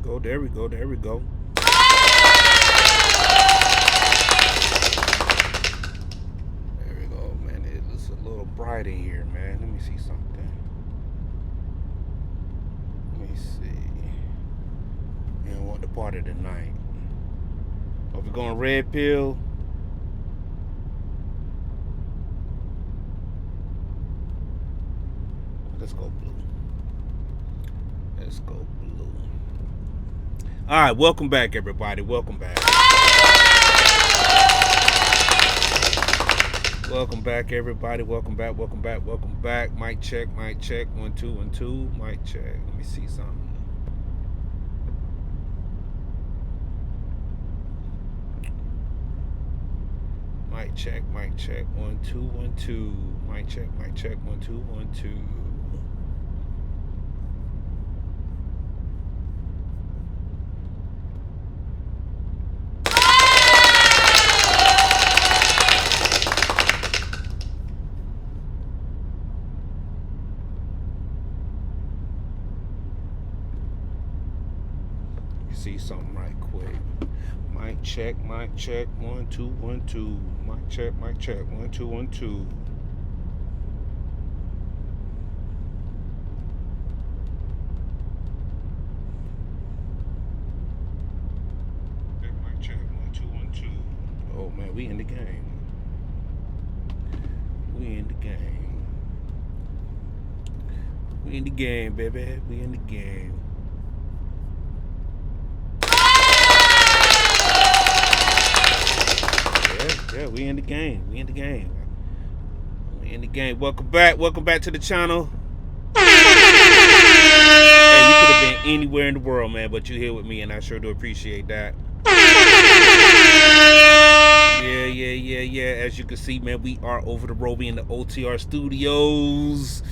go. There we go. There we go. There we go, man. It looks a little bright in here, man. Let me see something. Let me see. And what the part of the night? Are we going red pill? Let's go blue. Let's go blue. All right, welcome back, everybody. Welcome back. Welcome back, everybody. Welcome back. Welcome back. Welcome back. Mic check. Mic check. 1 2 1 2. Mic check. Let me see something. Mic check. Mic check. 1 2 1 2. Mic check. Mic check. 1 2 1 2. See something right quick. Mic check, 1 2 1 2. Mic check, 1 2 1 2. Mic check, 1 2 1 2. Oh man, we in the game. We in the game. We in the game, baby. We in the game. Yeah, we in the game. We in the game. We in the game. Welcome back. Welcome back to the channel. Hey, you could have been anywhere in the world, man, but you're here with me, and I sure do appreciate that. Yeah. As you can see, man, we are over the road. We in the OTR studios.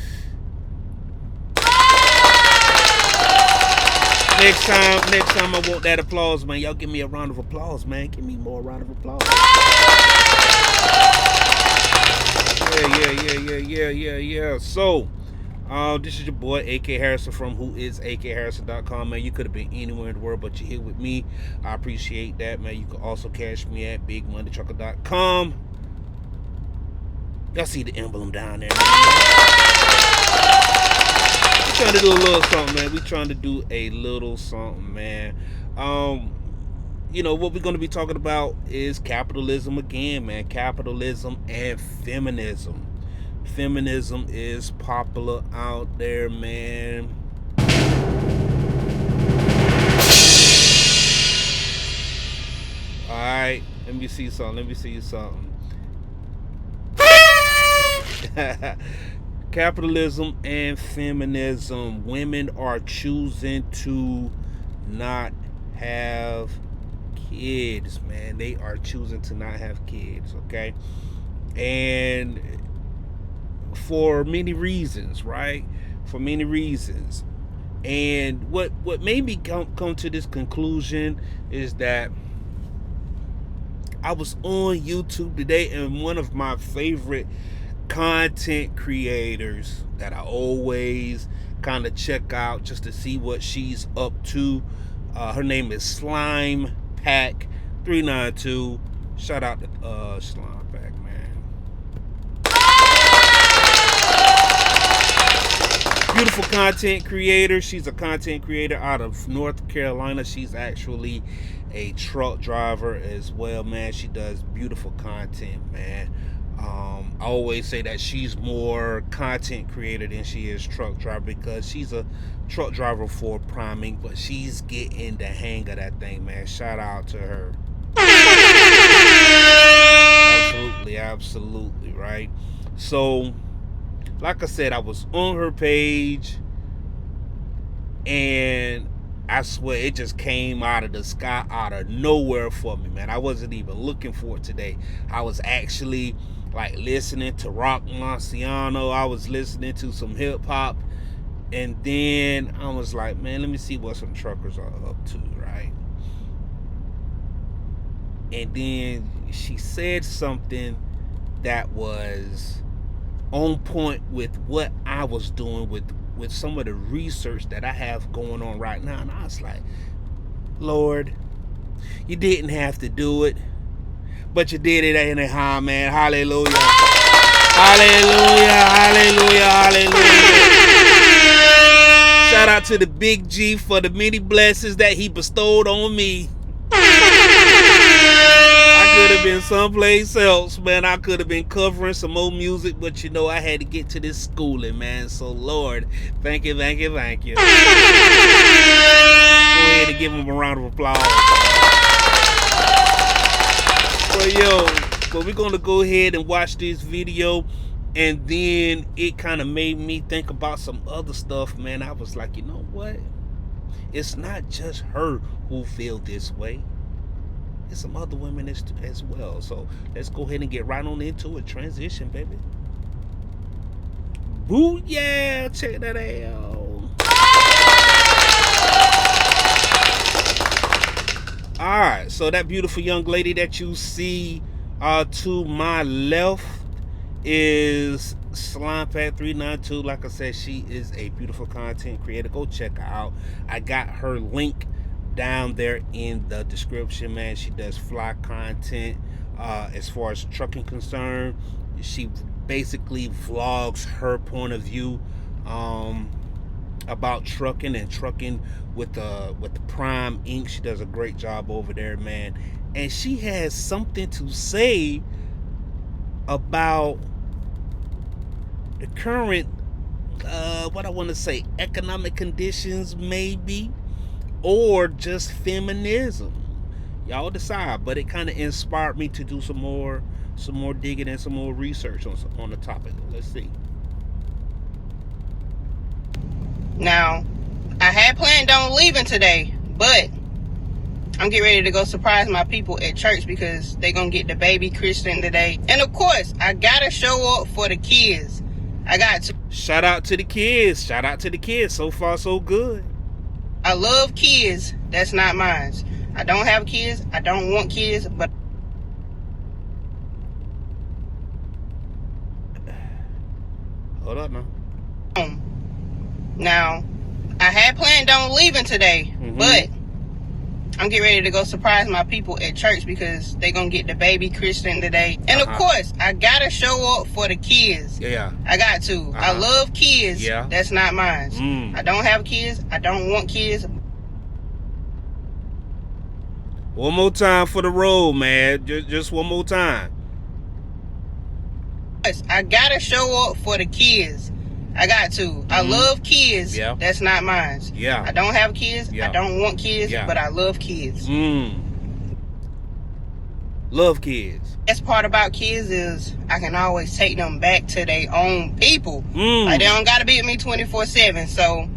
Next time I want that applause, man. Y'all give me a round of applause, man. Give me more round of applause. Yeah. So, this is your boy, AK Harrison from whoisakharrison.com, man. You could have been anywhere in the world, but you're here with me. I appreciate that, man. You can also catch me at bigmoneytrucker.com. Y'all see the emblem down there, man. We're trying to do a little something, man. We're trying to do a little something, man. You know, what we're going to be talking about is capitalism again, man. Capitalism and feminism. Feminism is popular out there, man. Alright, let me see something. Capitalism and feminism. Women are choosing to not have kids, man. They are choosing to not have kids, okay? And for many reasons, right? For many reasons. And what made me come to this conclusion is that I was on YouTube today, and one of my favorite content creators that I always kind of check out just to see what she's up to, her name is Slime Pack 392. Shout out to Slime Pack, man. Beautiful content creator. She's a content creator out of North Carolina. She's actually a truck driver as well, man. She does beautiful content, man. I always say that she's more content creator than she is truck driver, because she's a truck driver for priming, but she's getting the hang of that thing, man. Shout out to her. Absolutely, right? So, like I said, I was on her page, and I swear it just came out of the sky, out of nowhere for me, man. I wasn't even looking for it today. I was actually like listening to Rock Marciano. I was listening to some hip hop, and then I was like, man, let me see what some truckers are up to, right? And then she said something that was on point with what I was doing with some of the research that I have going on right now. And I was like, Lord, you didn't have to do it, but you did it anyhow, man. Hallelujah. Hallelujah. Hallelujah. Hallelujah. Shout out to the Big G for the many blessings that he bestowed on me. I could have been someplace else, man. I could have been covering some old music, but you know, I had to get to this schooling, man. So, Lord, thank you, thank you, thank you. Go ahead and give him a round of applause. But we're going to go ahead and watch this video. And then it kind of made me think about some other stuff, man. I was like, you know what? It's not just her who feel this way. It's some other women as well. So let's go ahead and get right on into it. Transition, baby. Boo, yeah. Check that out. Alright, so that beautiful young lady that you see to my left is SlimePad392. Like I said, she is a beautiful content creator. Go check her out. I got her link down there in the description, man. She does fly content as far as trucking concerned. She basically vlogs her point of view about trucking and trucking with the Prime Inc. She does a great job over there, man. And she has something to say about the current what I want to say, economic conditions maybe, or just feminism. Y'all decide. But it kind of inspired me to do some more digging and some more research on the topic. Let's see. Now, I had planned on leaving today, but I'm getting ready to go surprise my people at church because they're going to get the baby christened today. And of course, I got to show up for the kids. I got to. Shout out to the kids. Shout out to the kids. So far, so good. I love kids. That's not mine. I don't have kids. I don't want kids, but hold up now. Now, I had planned on leaving today, but I'm getting ready to go surprise my people at church because they're going to get the baby christened today. And of course, I got to show up for the kids. Yeah. I got to. I love kids. Yeah. That's not mine. I don't have kids. I don't want kids. One more time for the road, man. Just one more time. I got to show up for the kids. I got to. I love kids. Yeah. That's not mine. Yeah. I don't have kids. Yeah. I don't want kids, Yeah. but I love kids. Love kids. Best part about kids is I can always take them back to their own people. Like, they don't got to be with me 24/7. So,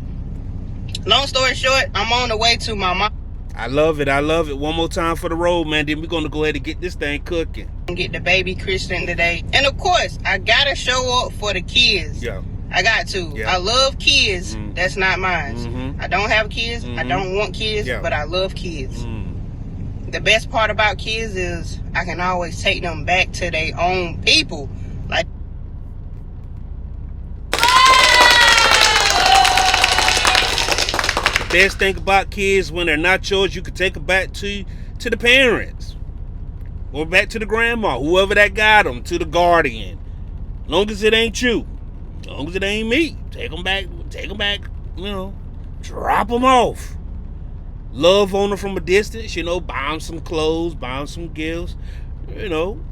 long story short, I'm on the way to my mom. I love it. I love it. One more time for the road, man. Then we're going to go ahead and get this thing cooking. Get the baby christened today. And of course, I got to show up for the kids. Yeah. I got to. Yeah. I love kids. That's not mine. I don't have kids. I don't want kids, but I love kids. The best part about kids is I can always take them back to their own people. Like, the best thing about kids, when they're not yours, you can take them back to the parents. Or back to the grandma, whoever that got them, to the guardian. Long as it ain't you. Long as it ain't me. Take them back, you know, drop them off. Love on them from a distance, you know, buy them some clothes, buy them some gifts, you know,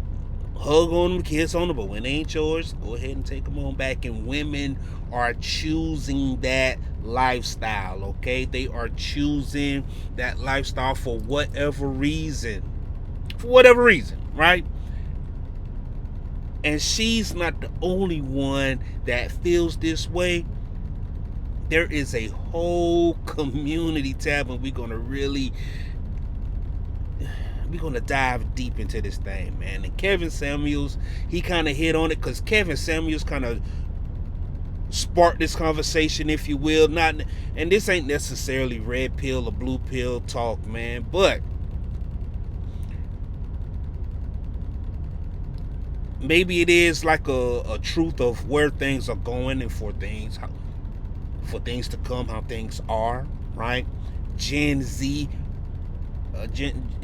hug on them, kiss on them, but when they ain't yours, go ahead and take them on back. And women are choosing that lifestyle, okay? They are choosing that lifestyle for whatever reason. For whatever reason, right? And she's not the only one that feels this way. There is a whole community tab, and we're going to dive deep into this thing, man. And Kevin Samuels, he kind of hit on it, because Kevin Samuels kind of sparked this conversation, if you will. And this ain't necessarily red pill or blue pill talk, man, but maybe it is like a truth of where things are going, and for things to come, how things are, right? Gen Z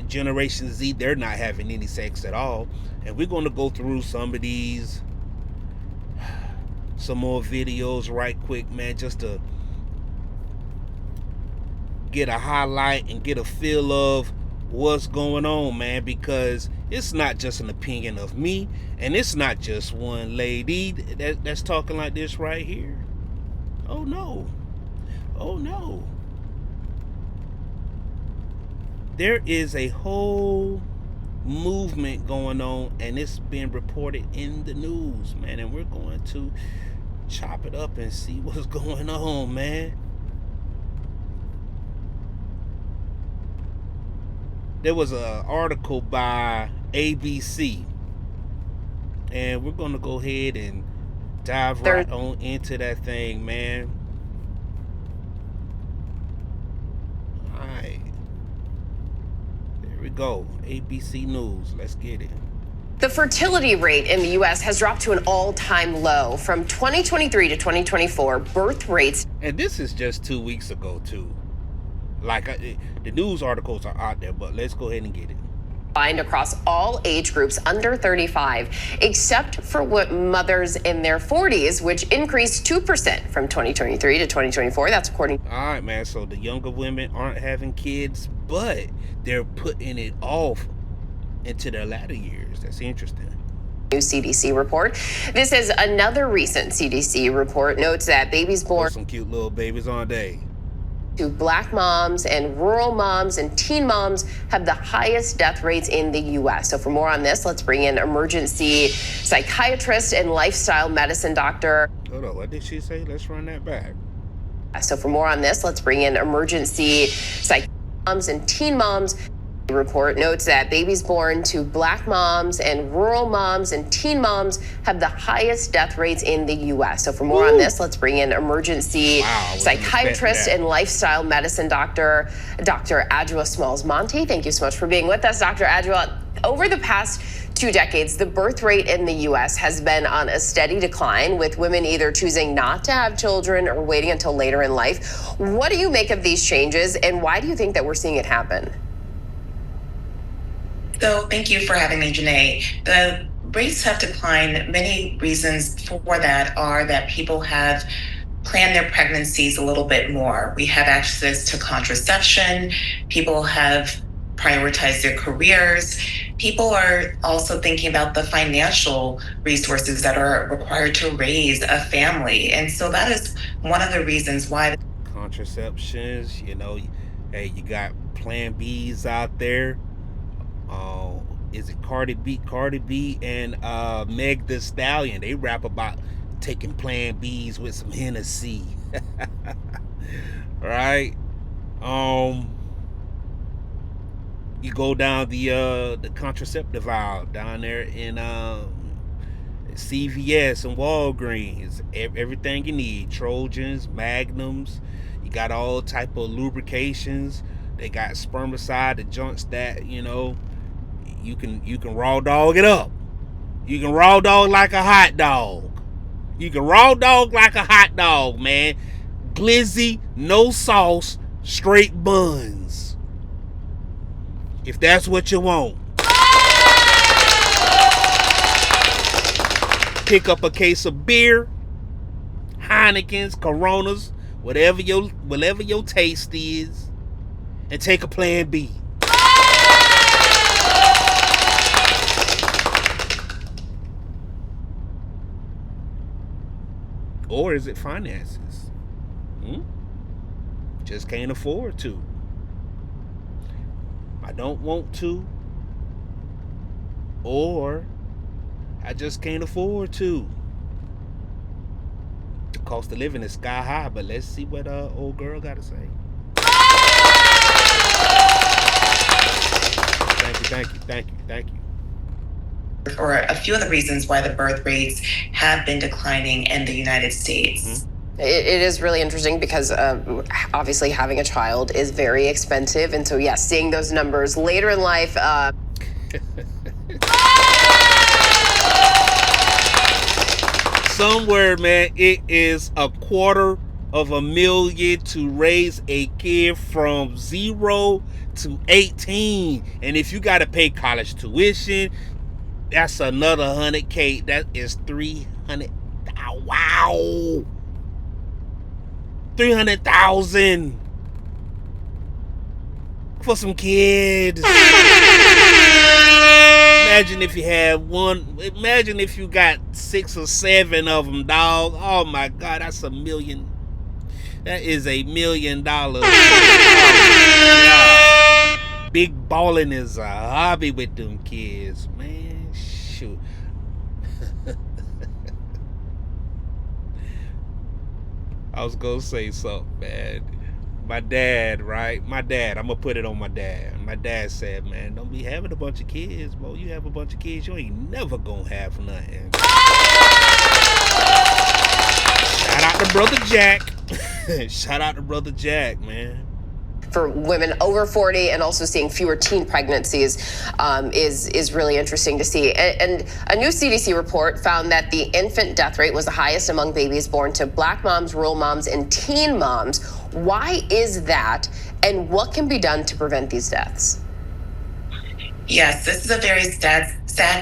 Generation Z, they're not having any sex at all. And we're going to go through some more videos right quick, man, just to get a highlight and get a feel of what's going on, man, because it's not just an opinion of me, and it's not just one lady that's talking like this right here. Oh no. There is a whole movement going on, and it's been reported in the news, man, and we're going to chop it up and see what's going on, man. There was an article by ABC, and we're going to go ahead and dive right on into that thing, man. All right. There we go. ABC News. Let's get it. The fertility rate in the U.S. has dropped to an all-time low. From 2023 to 2024, birth rates... And this is just 2 weeks ago, too. Like, the news articles are out there, but let's go ahead and get it. Find across all age groups under 35, except for mothers in their 40s, which increased 2% from 2023 to 2024. That's according... All right, man. So the younger women aren't having kids, but they're putting it off into their latter years. That's interesting. New CDC report. This is another recent CDC report notes that babies born... Some cute little babies all day. To Black moms and rural moms and teen moms have the highest death rates in the U.S. So for more on this, let's bring in emergency psychiatrist and lifestyle medicine doctor. Hold on, what did she say? Let's run that back. So for more on this, let's bring in emergency moms and teen moms. The report notes that babies born to Black moms and rural moms and teen moms have the highest death rates in the U.S. So for more on this, let's bring in emergency psychiatrist and lifestyle medicine doctor, Dr. Adjoa Smalls-Monty. Thank you so much for being with us, Dr. Adjoa. Over the past 2 decades, the birth rate in the U.S. has been on a steady decline, with women either choosing not to have children or waiting until later in life. What do you make of these changes, and why do you think that we're seeing it happen? So thank you for having me, Janae. The rates have declined. Many reasons for that are that people have planned their pregnancies a little bit more. We have access to contraception. People have prioritized their careers. People are also thinking about the financial resources that are required to raise a family. And so that is one of the reasons why. Contraceptions, hey, you got Plan Bs out there. Is it Cardi B and Meg Thee Stallion? They rap about taking Plan Bs with some Hennessy. Right? You go down the contraceptive aisle down there in CVS and Walgreens. Everything you need. Trojans, Magnums. You got all type of lubrications. They got spermicide, the joints that, you can raw dog it up. You can raw dog like a hot dog. Man. Glizzy, no sauce, straight buns. If that's what you want. Pick up a case of beer, Heineken's, Coronas, whatever your taste is, and take a Plan B. Or is it finances? Just can't afford to. I don't want to. Or I just can't afford to. The cost of living is sky high, but let's see what old girl got to say. Thank you. Or a few of the reasons why the birth rates have been declining in the United States. It is really interesting because obviously having a child is very expensive. And so, yes, seeing those numbers later in life. Somewhere, man, it is $250,000 to raise a kid from 0 to 18. And if you got to pay college tuition, that's another 100K. That is 300. Wow. 300,000 for some kids. Imagine if you had one. Imagine if you got 6 or 7 of them, dog. Oh my God, that's $1 million. That is $1 million. Oh God. Big balling is a hobby with them kids, man. Shoot. I was gonna say something, man. My dad, right? My dad, I'm gonna put it on my dad. My dad said, man, don't be having a bunch of kids, bro. You have a bunch of kids, you ain't never gonna have nothing. Shout out to Brother Jack. Shout out to Brother Jack, man. For women over 40 and also seeing fewer teen pregnancies is really interesting to see. And a new CDC report found that the infant death rate was the highest among babies born to Black moms, rural moms, and teen moms. Why is that? And what can be done to prevent these deaths? Yes, this is a very sad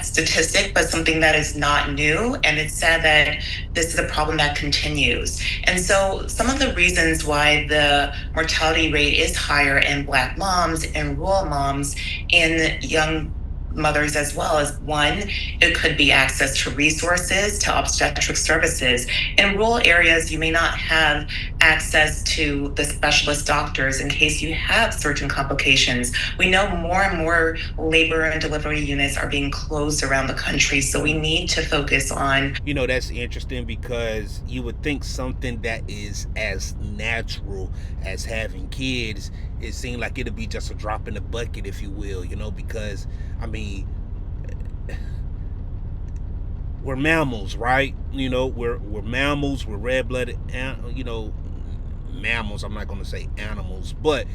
statistic, but something that is not new. And it's sad that this is a problem that continues. And so some of the reasons why the mortality rate is higher in Black moms and rural moms in young mothers as well as one, it could be access to resources, to obstetric services. In rural areas, you may not have access to the specialist doctors in case you have certain complications. We know more and more labor and delivery units are being closed around the country, so we need to focus on. You know, that's interesting because you would think something that is as natural as having kids, it seemed like it'd be just a drop in the bucket, if you will, you know, because, I mean, we're mammals, right? You know, we're mammals, we're red-blooded, you know, mammals. I'm not going to say animals, but,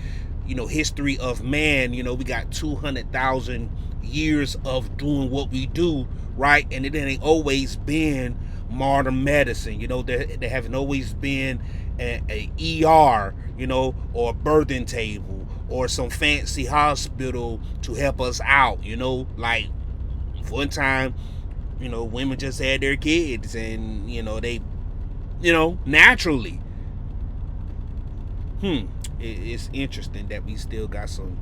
you know, history of man, you know, we got 200,000 years of doing what we do, right? And it ain't always been modern medicine. You know, there haven't always been a ER, you know, or a birthing table or some fancy hospital to help us out, you know. Like one time, you know, women just had their kids and, you know, they, you know, naturally. It's interesting that we still got some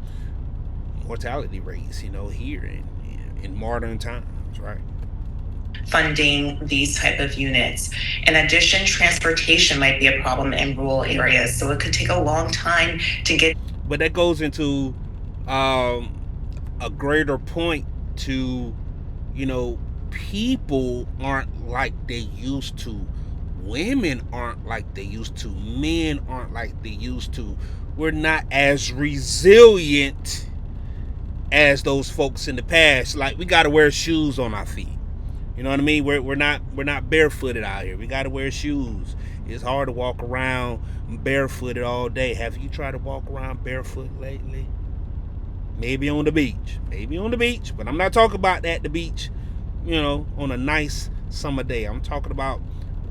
mortality rates, you know, here in modern times, right? Funding these type of units. In addition, transportation might be a problem in rural areas, so it could take a long time to get. But that goes into a greater point to, you know, people aren't like they used to. Women aren't like they used to. Men aren't like they used to. We're not as resilient as those folks in the past. Like, we got to wear shoes on our feet. You know what I mean? We're not barefooted out here. We got to wear shoes. It's hard to walk around barefooted all day. Have you tried to walk around barefoot lately? Maybe on the beach. Maybe on the beach. But I'm not talking about at the beach, you know, on a nice summer day. I'm talking about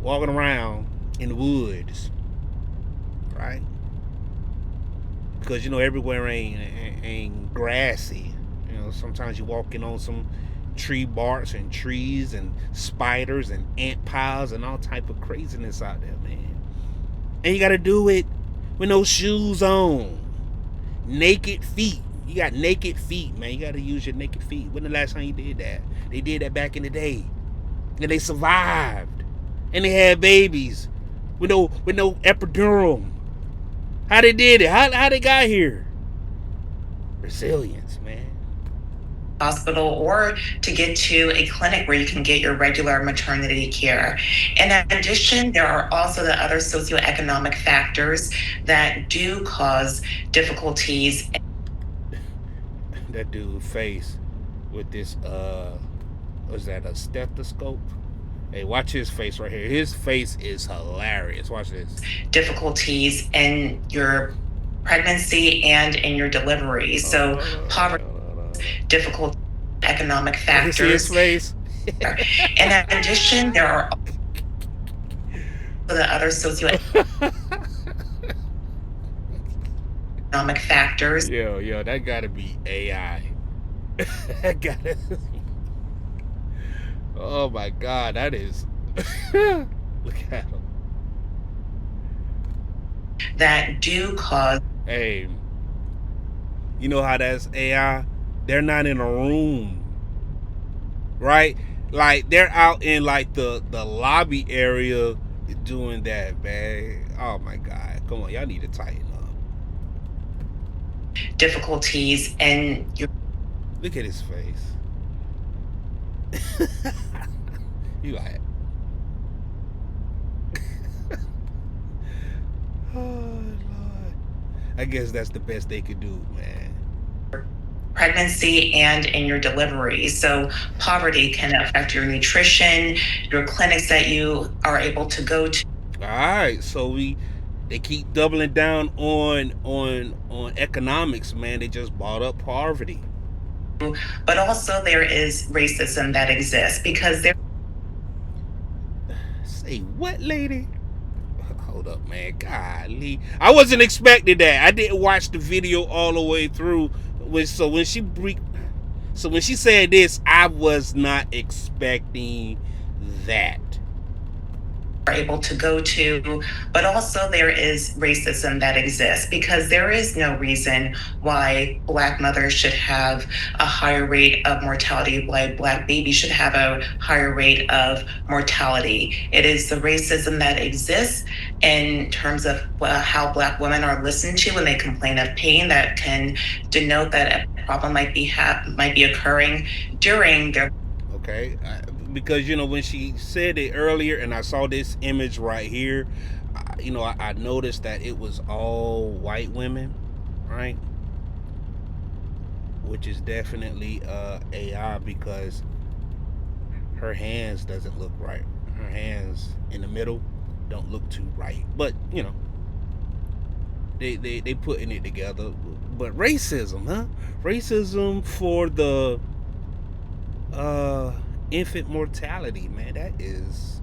walking around in the woods, right? Because, you know, everywhere ain't grassy. You know, sometimes you're walking on some tree barks and trees and spiders and ant piles and all type of craziness out there, man. And you got to do it with no shoes on. Naked feet. You got naked feet, man. You got to use your naked feet. When the last time you did that? They did that back in the day. And they survived. And they had babies with no epidural. How they did it? How they got here? Resilience, man. Hospital or to get to a clinic where you can get your regular maternity care. In addition, there are also the other socioeconomic factors that do cause difficulties. That dude face with this was that a stethoscope? Hey, watch his face right here. His face is hilarious. Watch this. Difficulties in your pregnancy and in your delivery. So poverty, difficult economic factors. You see his face? In addition, there are the other socioeconomic economic factors. Yo, that gotta be AI. That gotta. Oh my God, that is. Look at him. That do cause. Hey, you know how that's AI? They're not in a room, right? Like they're out in like the lobby area doing that, man. Oh my God, come on, y'all need to tighten up. Difficulties in your. Look at his face. You like. Oh Lord. I guess that's the best they could do, man. Pregnancy and in your delivery. So poverty can affect your nutrition, your clinics that you are able to go to. All right, so they keep doubling down on economics, man. They just bought up poverty. But also there is racism that exists because there. Say what, lady? Hold up, man. Golly, I wasn't expecting that. I didn't watch the video all the way through. So when she said this, I was not expecting that. Are able to go to, but also there is racism that exists because there is no reason why Black mothers should have a higher rate of mortality, why Black babies should have a higher rate of mortality. It is the racism that exists in terms of how Black women are listened to when they complain of pain that can denote that a problem might be occurring during their. Okay, because when she said it earlier, and I saw this image right here, I noticed that it was all white women, right? Which is definitely AI because her hands doesn't look right. Her hands in the middle don't look too right, but they putting it together. But racism, huh? Racism for the infant mortality, man. That is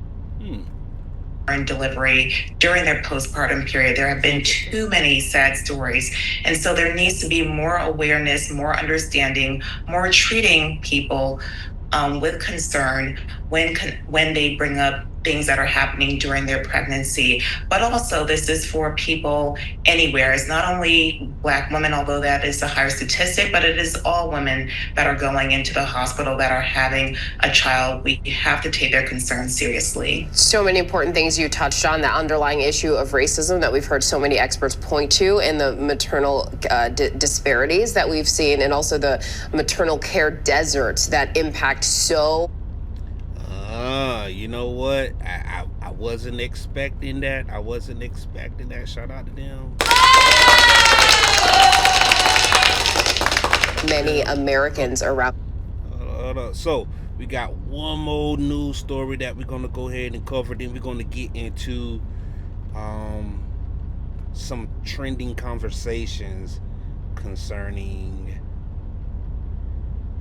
and delivery during their postpartum period. There have been too many sad stories. And so there needs to be more awareness, more understanding, more treating people with concern when they bring up things that are happening during their pregnancy. But also this is for people anywhere. It's not only Black women, although that is the higher statistic, but it is all women that are going into the hospital that are having a child. We have to take their concerns seriously. So many important things you touched on, the underlying issue of racism that we've heard so many experts point to, and the maternal disparities that we've seen, and also the maternal care deserts that impact so. You know what? I wasn't expecting that. Shout out to them. Many Americans around. Hold up. So we got one more news story that we're gonna go ahead and cover. Then we're gonna get into some trending conversations concerning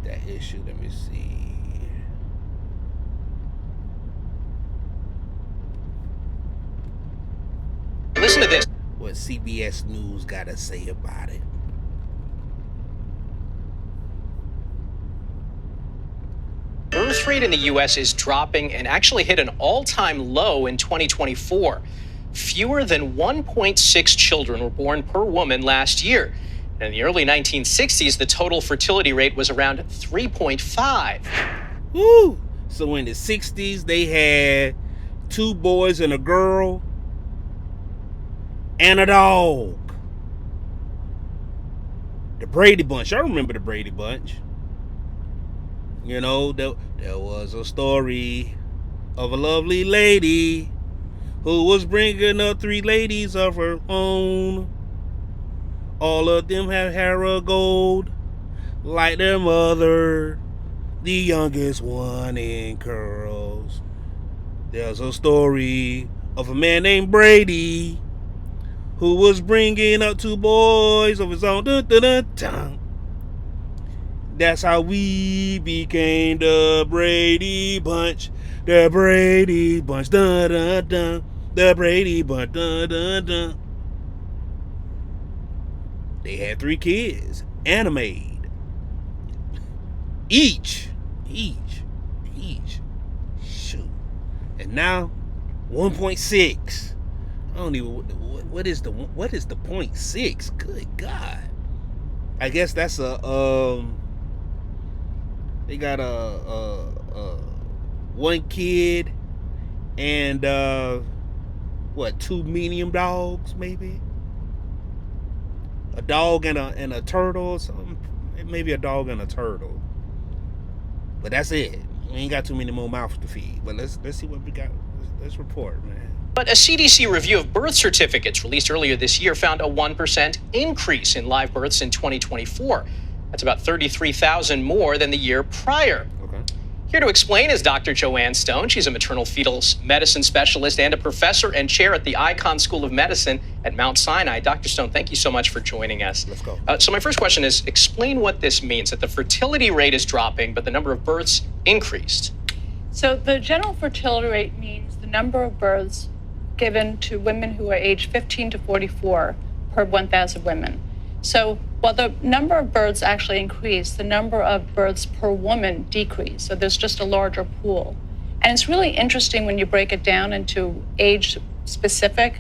that issue. Let me see. Listen to this. What CBS News got to say about it. Birth rate in the U.S. is dropping and actually hit an all-time low in 2024. Fewer than 1.6 children were born per woman last year. And in the early 1960s, the total fertility rate was around 3.5. Woo! So in the 60s, they had 2 boys and a girl and a dog. The Brady Bunch. I remember the Brady Bunch. There was a story of a lovely lady who was bringing up 3 ladies of her own. All of them have hair of gold, like their mother. The youngest one in curls. There's a story of a man named Brady who was bringing up 2 boys of his own. Dun, dun, dun, dun. That's how we became the Brady Bunch. The Brady Bunch. Dun, dun, dun. The Brady Bunch. Dun, dun, dun. They had 3 kids and a maid. Each. Shoot. And now 1.6. I don't even what is the 0.6? Good God. I guess that's they got a 1 kid and 2 medium dogs, maybe? A dog and a turtle or something. Maybe a dog and a turtle. But that's it. We ain't got too many more mouths to feed. But let's see what we got. Let's report, man. But a CDC review of birth certificates released earlier this year found a 1% increase in live births in 2024. That's about 33,000 more than the year prior. Okay. Here to explain is Dr. Joanne Stone. She's a maternal fetal medicine specialist and a professor and chair at the Icahn School of Medicine at Mount Sinai. Dr. Stone, thank you so much for joining us. Let's go. So my first question is, explain what this means, that the fertility rate is dropping, but the number of births increased. So the general fertility rate means the number of births given to women who are aged 15 to 44 per 1,000 women. So while the number of births actually increased, the number of births per woman decreased. So there's just a larger pool. And it's really interesting when you break it down into age-specific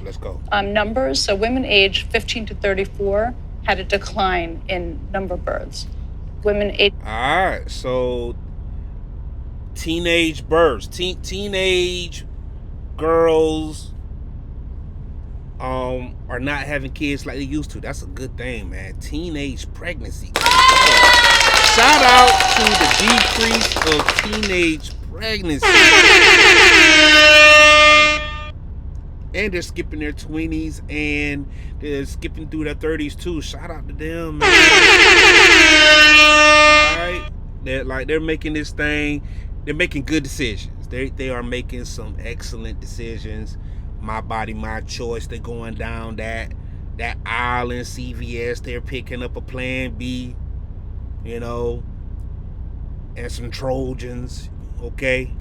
numbers. So women aged 15 to 34 had a decline in number of births. Women aged... All right, so teenage births. Teenage girls are not having kids like they used to. That's a good thing, man. Teenage pregnancy. Shout out to the decrease of teenage pregnancy. And they're skipping their 20s and they're skipping through their 30s too. Shout out to them, man. Alright? They're making this thing. They're making good decisions. They are making some excellent decisions. My body, my choice. They're going down that aisle in CVS. They're picking up a Plan B, and some Trojans. Okay.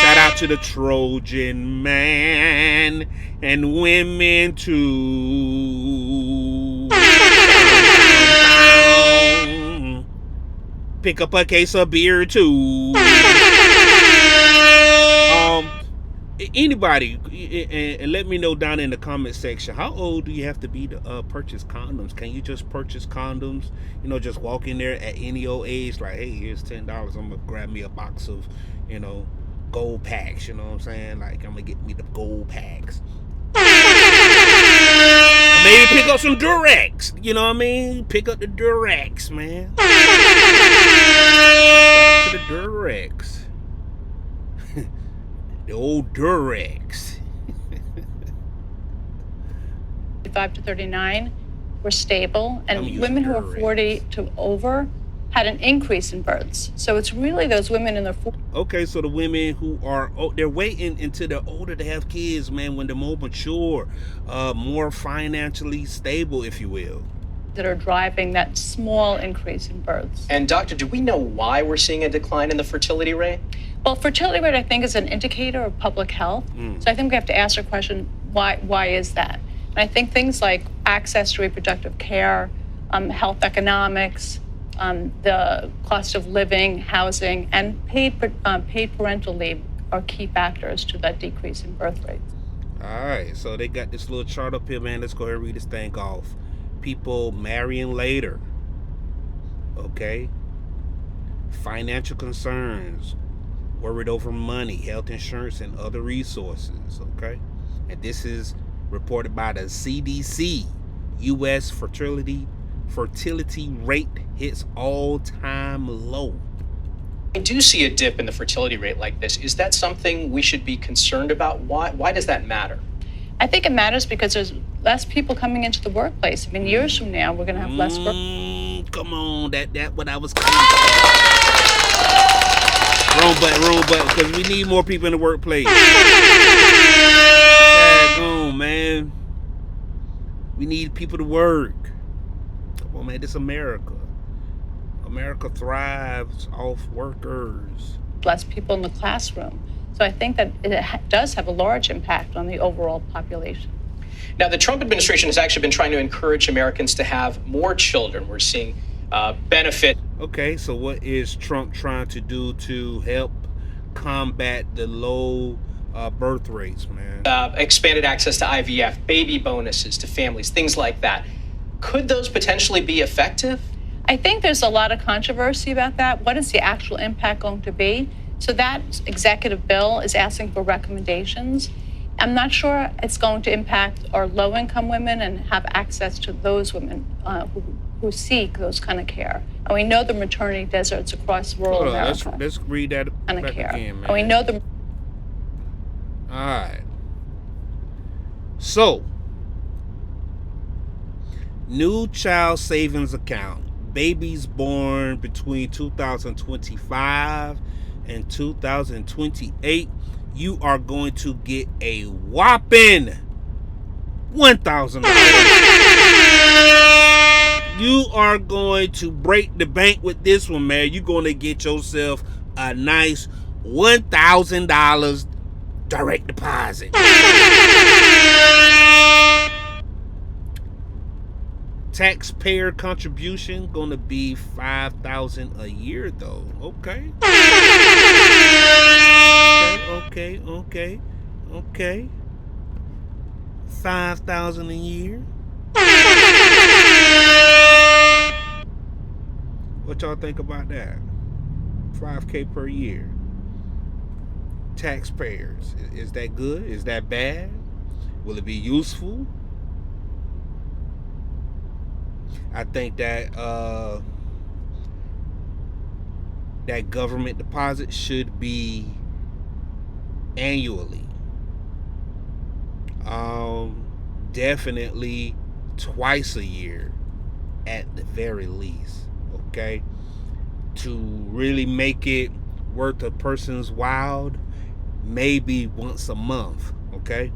Shout out to the Trojan man and women too. Pick up a case of beer too. Anybody, and let me know down in the comment section, how old do you have to be to purchase condoms? Can you just purchase condoms? Just walk in there at any old age, like, hey, here's $10. I'm gonna grab me a box of, gold packs. You know what I'm saying? Like, I'm gonna get me the gold packs. Maybe pick up some Durex. You know what I mean? Pick up the Durex, man. To the Durex. The old Durex. 35 to 39 were stable, and women who are 40 to over had an increase in births. So it's really those women in their 40s. Okay, so the women who are, they're waiting until they're older to have kids, man, when they're more mature, more financially stable, if you will, that are driving that small increase in births. And doctor, do we know why we're seeing a decline in the fertility rate? Well, fertility rate, I think, is an indicator of public health. So I think we have to ask the question, why is that? And I think things like access to reproductive care, health economics, the cost of living, housing, and paid parental leave are key factors to that decrease in birth rates. All right, so they got this little chart up here, man. Let's go ahead and read this thing off. People marrying later. Okay. Financial concerns. Worried over money, health insurance, and other resources. Okay. And this is reported by the CDC. U.S. fertility rate hits all-time low. We do see a dip in the fertility rate like this. Is that something we should be concerned about? Why does that matter? I think it matters because there's less people coming into the workplace. I mean, years from now, we're going to have less work. Come on, that what I was coming for. Wrong button, because we need more people in the workplace. Go on, man. We need people to work. Come on, man, this is America. America thrives off workers. Less people in the classroom. So I think that it does have a large impact on the overall population. Now, the Trump administration has actually been trying to encourage Americans to have more children. We're seeing benefit. Okay, so what is Trump trying to do to help combat the low birth rates, man? Expanded access to IVF, baby bonuses to families, things like that. Could those potentially be effective? I think there's a lot of controversy about that. What is the actual impact going to be? So that executive bill is asking for recommendations. I'm not sure it's going to impact our low-income women and have access to those women who seek those kind of care. And we know the maternity deserts across rural America. Let's read that kind of back care. again, man. And we know the. All right. So, new child savings account. Babies born between 2025 and 2028, you are going to get a whopping $1,000. You are going to break the bank with this one, man. You're going to get yourself a nice $1,000 direct deposit. Taxpayer contribution gonna be $5,000 a year though. Okay. Okay. $5,000 a year. What y'all think about that? $5,000 per year. Taxpayers. Is that good? Is that bad? Will it be useful? I think that that government deposit should be annually. Definitely twice a year at the very least. Okay? To really make it worth a person's while, maybe once a month. Okay?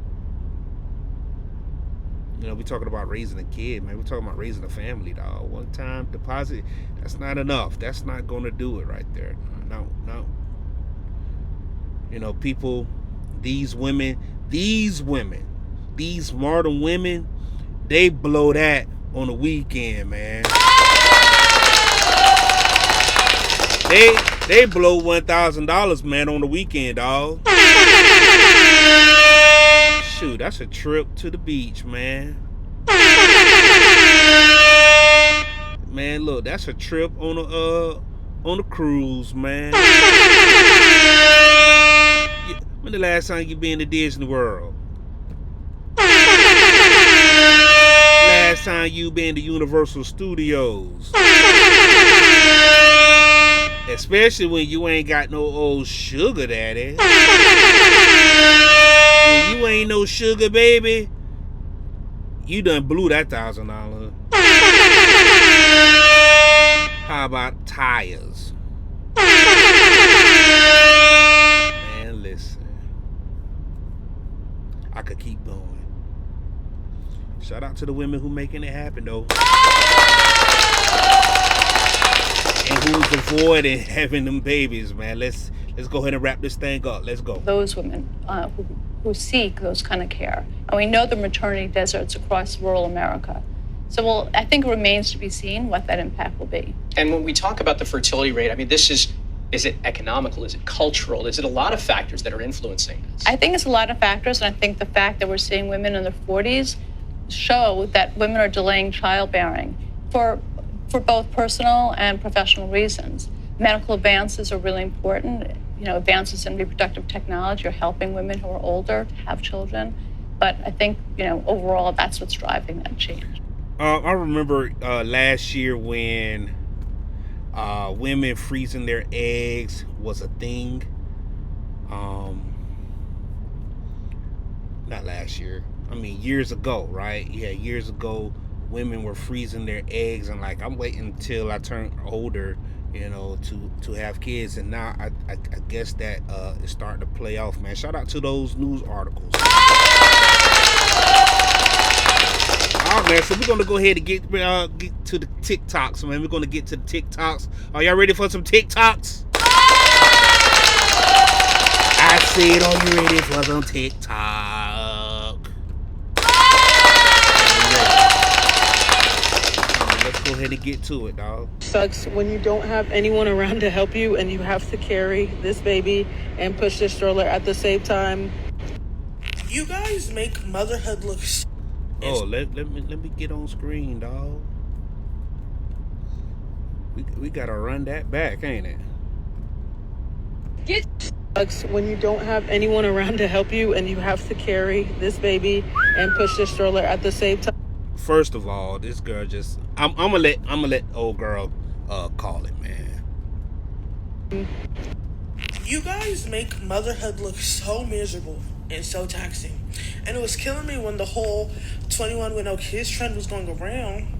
You know, we're talking about raising a kid, man. We're talking about raising a family, dog. One time deposit, that's not enough. That's not going to do it right there. No. You know, people, these modern women, they blow that on the weekend, man. They blow $1,000, man, on the weekend, dog. Shoot, that's a trip to the beach, man. Man, look, that's a trip on a cruise, man. When the last time you been to Disney World? Last time you been to Universal Studios? Especially when you ain't got no old sugar daddy. When you ain't no sugar baby, you done blew that $1,000. How about tires? Man, listen. I could keep going. Shout out to the women who making it happen, though. And who's avoiding having them babies, man. Let's go ahead and wrap this thing up. Let's go. Those women who seek those kind of care. And we know the maternity deserts across rural America. So, well, I think it remains to be seen what that impact will be. And when we talk about the fertility rate, I mean, is it economical? Is it cultural? Is it a lot of factors that are influencing this? I think it's a lot of factors, and I think the fact that we're seeing women in their 40s show that women are delaying childbearing for both personal and professional reasons. Medical advances are really important. You know, advances in reproductive technology are helping women who are older to have children. But I think, you know, overall, that's what's driving that change. I remember last year when women freezing their eggs was a thing. Not last year. I mean, years ago, right? Yeah, years ago, women were freezing their eggs, and like, I'm waiting until I turn older, you know, to have kids. And now I guess that is starting to play off, man. Shout out to those news articles. All right, man, so we're gonna go ahead and get to the TikToks, man. We're gonna get to the TikToks. Are y'all ready for some TikToks? I said, are you ready for some TikTok? ahead and get to it, dog. Sucks when you don't have anyone around to help you and you have to carry this baby and push this stroller at the same time. You guys make motherhood look. Oh, let me get on screen, dog. We gotta run that back, ain't it? Sucks when you don't have anyone around to help you and you have to carry this baby and push this stroller at the same time. First of all, this girl just I'm gonna let old girl call it, man. You guys make motherhood look so miserable and so taxing. And it was killing me when the whole 21 with no kids trend was going around.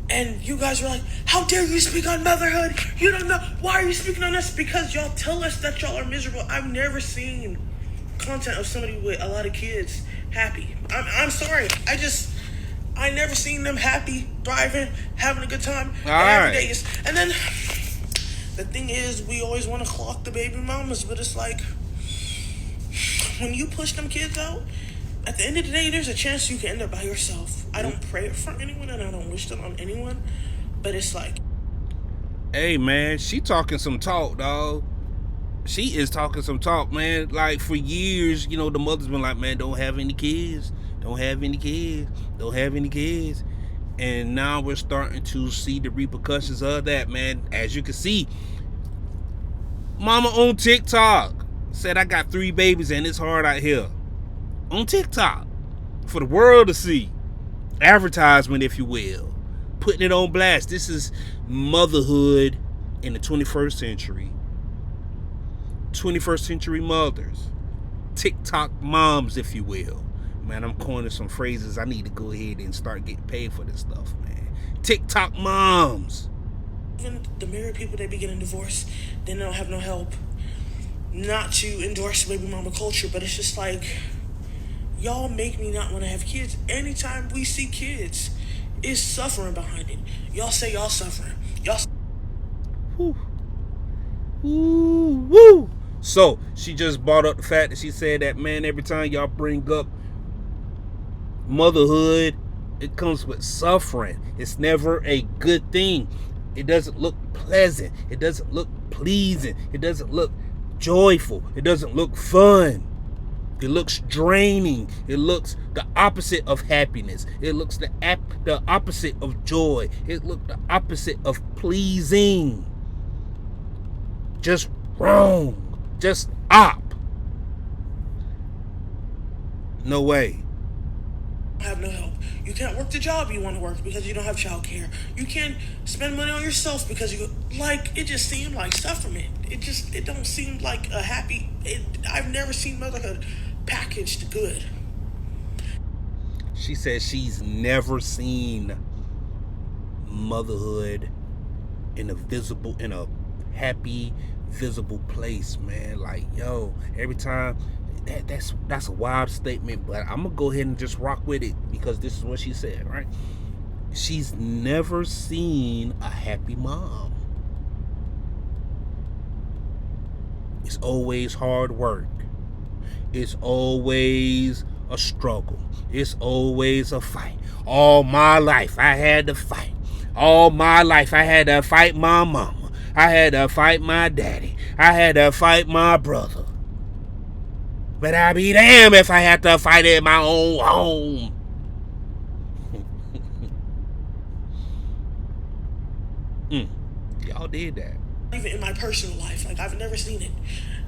And you guys were like, how dare you speak on motherhood? You don't know. Why are you speaking on us? Because y'all tell us that y'all are miserable. I've never seen content of somebody with a lot of kids happy. I'm sorry. I never seen them happy, thriving, having a good time. All right. Every day is. And then the thing is, we always want to clock the baby mamas, but it's like, when you push them kids out, at the end of the day, there's a chance you can end up by yourself. I don't pray it for anyone and I don't wish it on anyone, but it's like, hey, man, she talking some talk, dog. She is talking some talk, man. Like, for years, you know, the mother's been like, man, don't have any kids. Don't have any kids. Don't have any kids. And now we're starting to see the repercussions of that, man. As you can see, mama on TikTok said, I got 3 babies and it's hard out here. On TikTok. For the world to see. Advertisement, if you will. Putting it on blast. This is motherhood in the 21st century. 21st century mothers. TikTok moms, if you will. Man, I'm coining some phrases. I need to go ahead and start getting paid for this stuff, man. TikTok moms. Even the married people that be getting divorced, they don't have no help. Not to endorse baby mama culture, but it's just like, y'all make me not want to have kids. Anytime we see kids, it's suffering behind it. Y'all say y'all suffering. Woo. Woo, woo. So, she just brought up the fact that she said that, man, every time y'all bring up motherhood, it comes with suffering. It's never a good thing. It doesn't look pleasant. It doesn't look pleasing. It doesn't look joyful. It doesn't look fun. It looks draining. It looks the opposite of happiness. It looks the opposite of joy. It looks the opposite of pleasing. Just wrong. Just op. No way. Have no help. You can't work the job you want to work because you don't have childcare. You can't spend money on yourself because it just seemed like suffering. It don't seem like a happy. I've never seen motherhood packaged good. She says she's never seen motherhood in a happy, visible place, man. Like, yo, every time. That's a wild statement, but I'm gonna go ahead and just rock with it because this is what she said, right? She's never seen a happy mom. It's always hard work. It's always a struggle. It's always a fight. All my life I had to fight. All my life I had to fight my mama. I had to fight my daddy. I had to fight my brother. But I'd be damned if I had to fight in my own home. Y'all did that. Even in my personal life, like, I've never seen it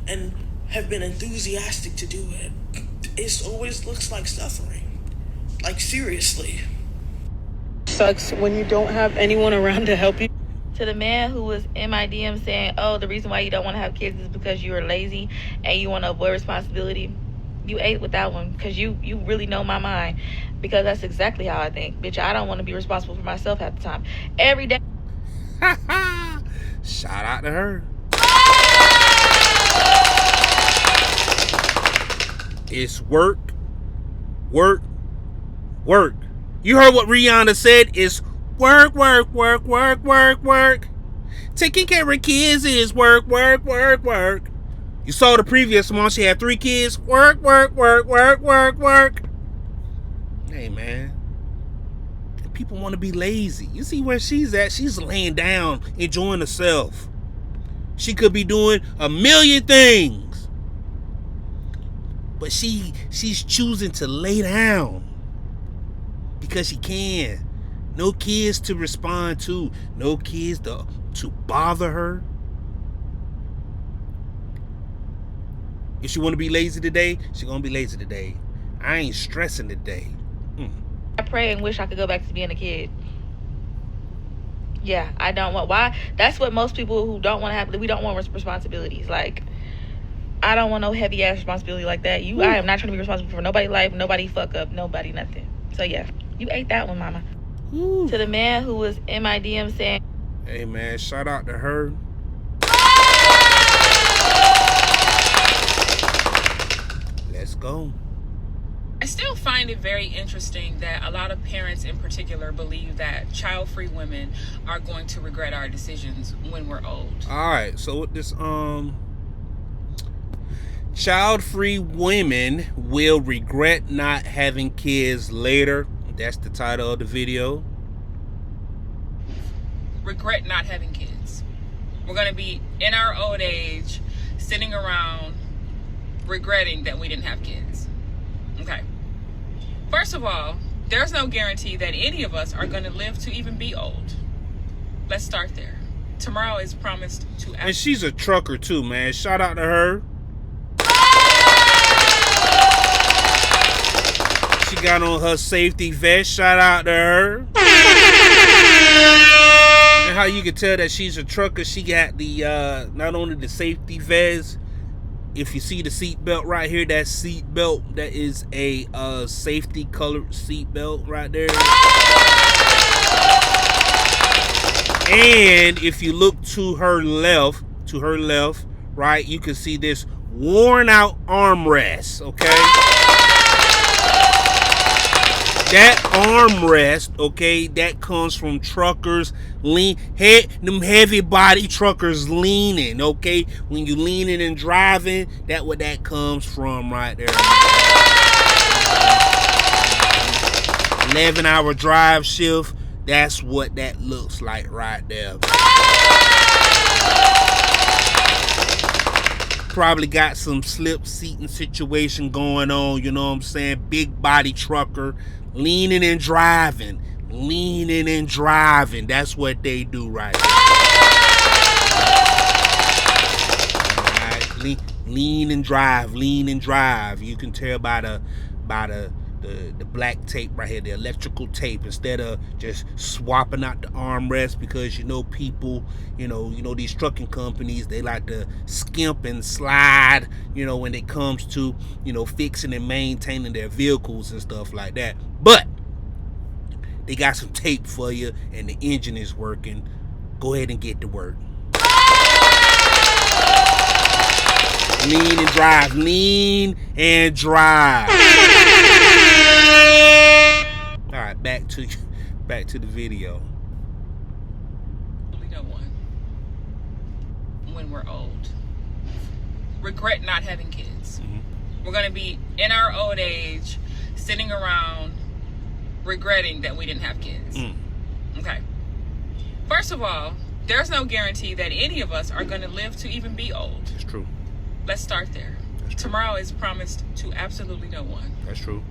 and have been enthusiastic to do it. It always looks like suffering. Like, seriously. Sucks when you don't have anyone around to help you. To the man who was in my DM saying, oh, the reason why you don't want to have kids is because you are lazy and you want to avoid responsibility, you ate with that one because you really know my mind, because that's exactly how I think. Bitch, I don't want to be responsible for myself half the time. Every day. Shout out to her. It's work, work, work. You heard what Rihanna said? It's work, work, work, work, work, work. Taking care of kids is work, work, work, work. You saw the previous one. She had 3 kids. Work, work, work, work, work, work. Hey, man. People want to be lazy. You see where she's at? She's laying down, enjoying herself. She could be doing a million things, but she's choosing to lay down because she can. No kids to respond to. No kids to bother her. If she want to be lazy today, she gonna be lazy today. I ain't stressing today. I pray and wish I could go back to being a kid. Yeah, I don't want. Why? That's what most people who don't want to have. We don't want responsibilities. Like, I don't want no heavy ass responsibility like that. I am not trying to be responsible for nobody's life, nobody fuck up, nobody nothing. So yeah, you ate that one, mama. Ooh. To the man who was in my DM saying, "Hey man, shout out to her." Let's go. I still find it very interesting that a lot of parents in particular believe that child-free women are going to regret our decisions when we're old. All right, so with this child-free women will regret not having kids later. That's the title of the video. Regret not having kids. We're going to be in our old age sitting around regretting that we didn't have kids. Okay. First of all, there's no guarantee that any of us are going to live to even be old. Let's start there. Tomorrow is promised to... And she's a trucker too, man. Shout out to her. She got on her safety vest. Shout out to her. And how you can tell that she's a trucker, she got the not only the safety vest. If you see the seat belt right here, that seat belt, that is a safety colored seat belt right there. And if you look to her left, right, you can see this worn out armrest, okay? That armrest, okay, that comes from truckers them heavy body truckers leaning, okay? When you leaning and driving, that's what that comes from right there. 11-hour drive shift, that's what that looks like right there. Probably got some slip seating situation going on, you know what I'm saying? Big body trucker, leaning and driving. That's what they do right there. All right. Lean and drive. You can tell by the black tape right here, the electrical tape, instead of just swapping out the armrest, because people, these trucking companies, they like to skimp and slide, when it comes to, fixing and maintaining their vehicles and stuff like that. But they got some tape for you and the engine is working. Go ahead and get to work. Lean and drive. All right, back to the video. No one. When we're old, regret not having kids. Mm-hmm. We're going to be in our old age sitting around regretting that we didn't have kids. Okay. First of all, there's no guarantee that any of us are going to live to even be old. It's true. Let's start there. Tomorrow is promised to absolutely no one. That's true.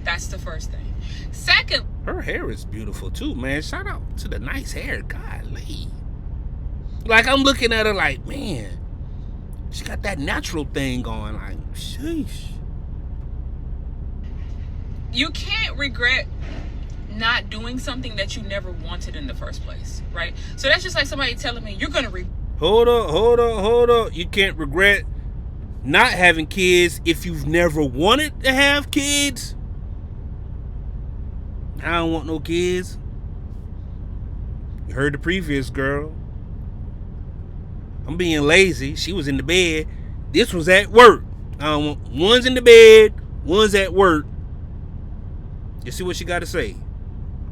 That's the first thing. Second, her hair is beautiful too, man. Shout out to the nice hair. Golly. Like, I'm looking at her like, man, she got that natural thing going. Like, sheesh. You can't regret not doing something that you never wanted in the first place, right? So that's just like somebody telling me you're gonna Hold up. You can't regret not having kids if you've never wanted to have kids. I don't want no kids. You heard the previous girl. I'm being lazy. She was in the bed. This was at work. I don't want one's in the bed, one's at work. You see what she got to say?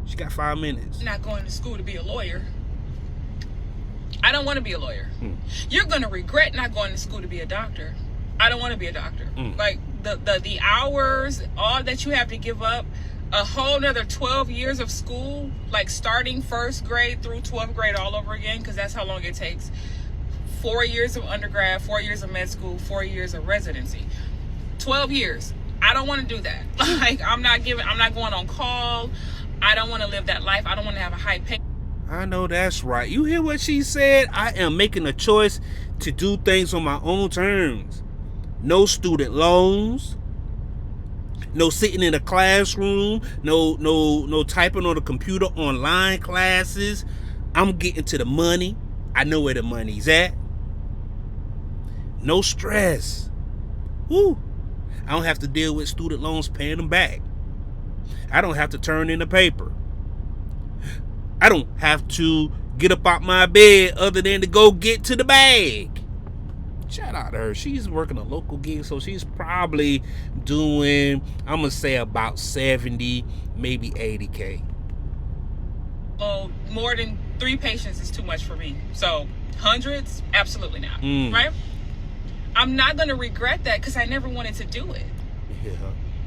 She got 5 minutes. Not going to school to be a lawyer. I don't want to be a lawyer. You're going to regret not going to school to be a doctor. I don't want to be a doctor. Like the hours, all that you have to give up a whole nother 12 years of school, like starting 1st grade through 12th grade all over again, because that's how long it takes. 4 years of undergrad, 4 years of med school, 4 years of residency. 12 years. I don't want to do that. Like, I'm not going on call. I don't want to live that life. I don't want to have a high pay. I know that's right. You hear what she said? I am making a choice to do things on my own terms. No student loans. No sitting in a classroom. No typing on the computer, online classes. I'm getting to the money. I know where the money's at. No stress. Woo. I don't have to deal with student loans paying them back. I don't have to turn in the paper. I don't have to get up out my bed other than to go get to the bag. Shout out to her. She's working a local gig, so she's probably doing, I'm going to say about 70, maybe 80K. Oh, more than 3 patients is too much for me. So hundreds, absolutely not. Right? I'm not going to regret that because I never wanted to do it. Yeah.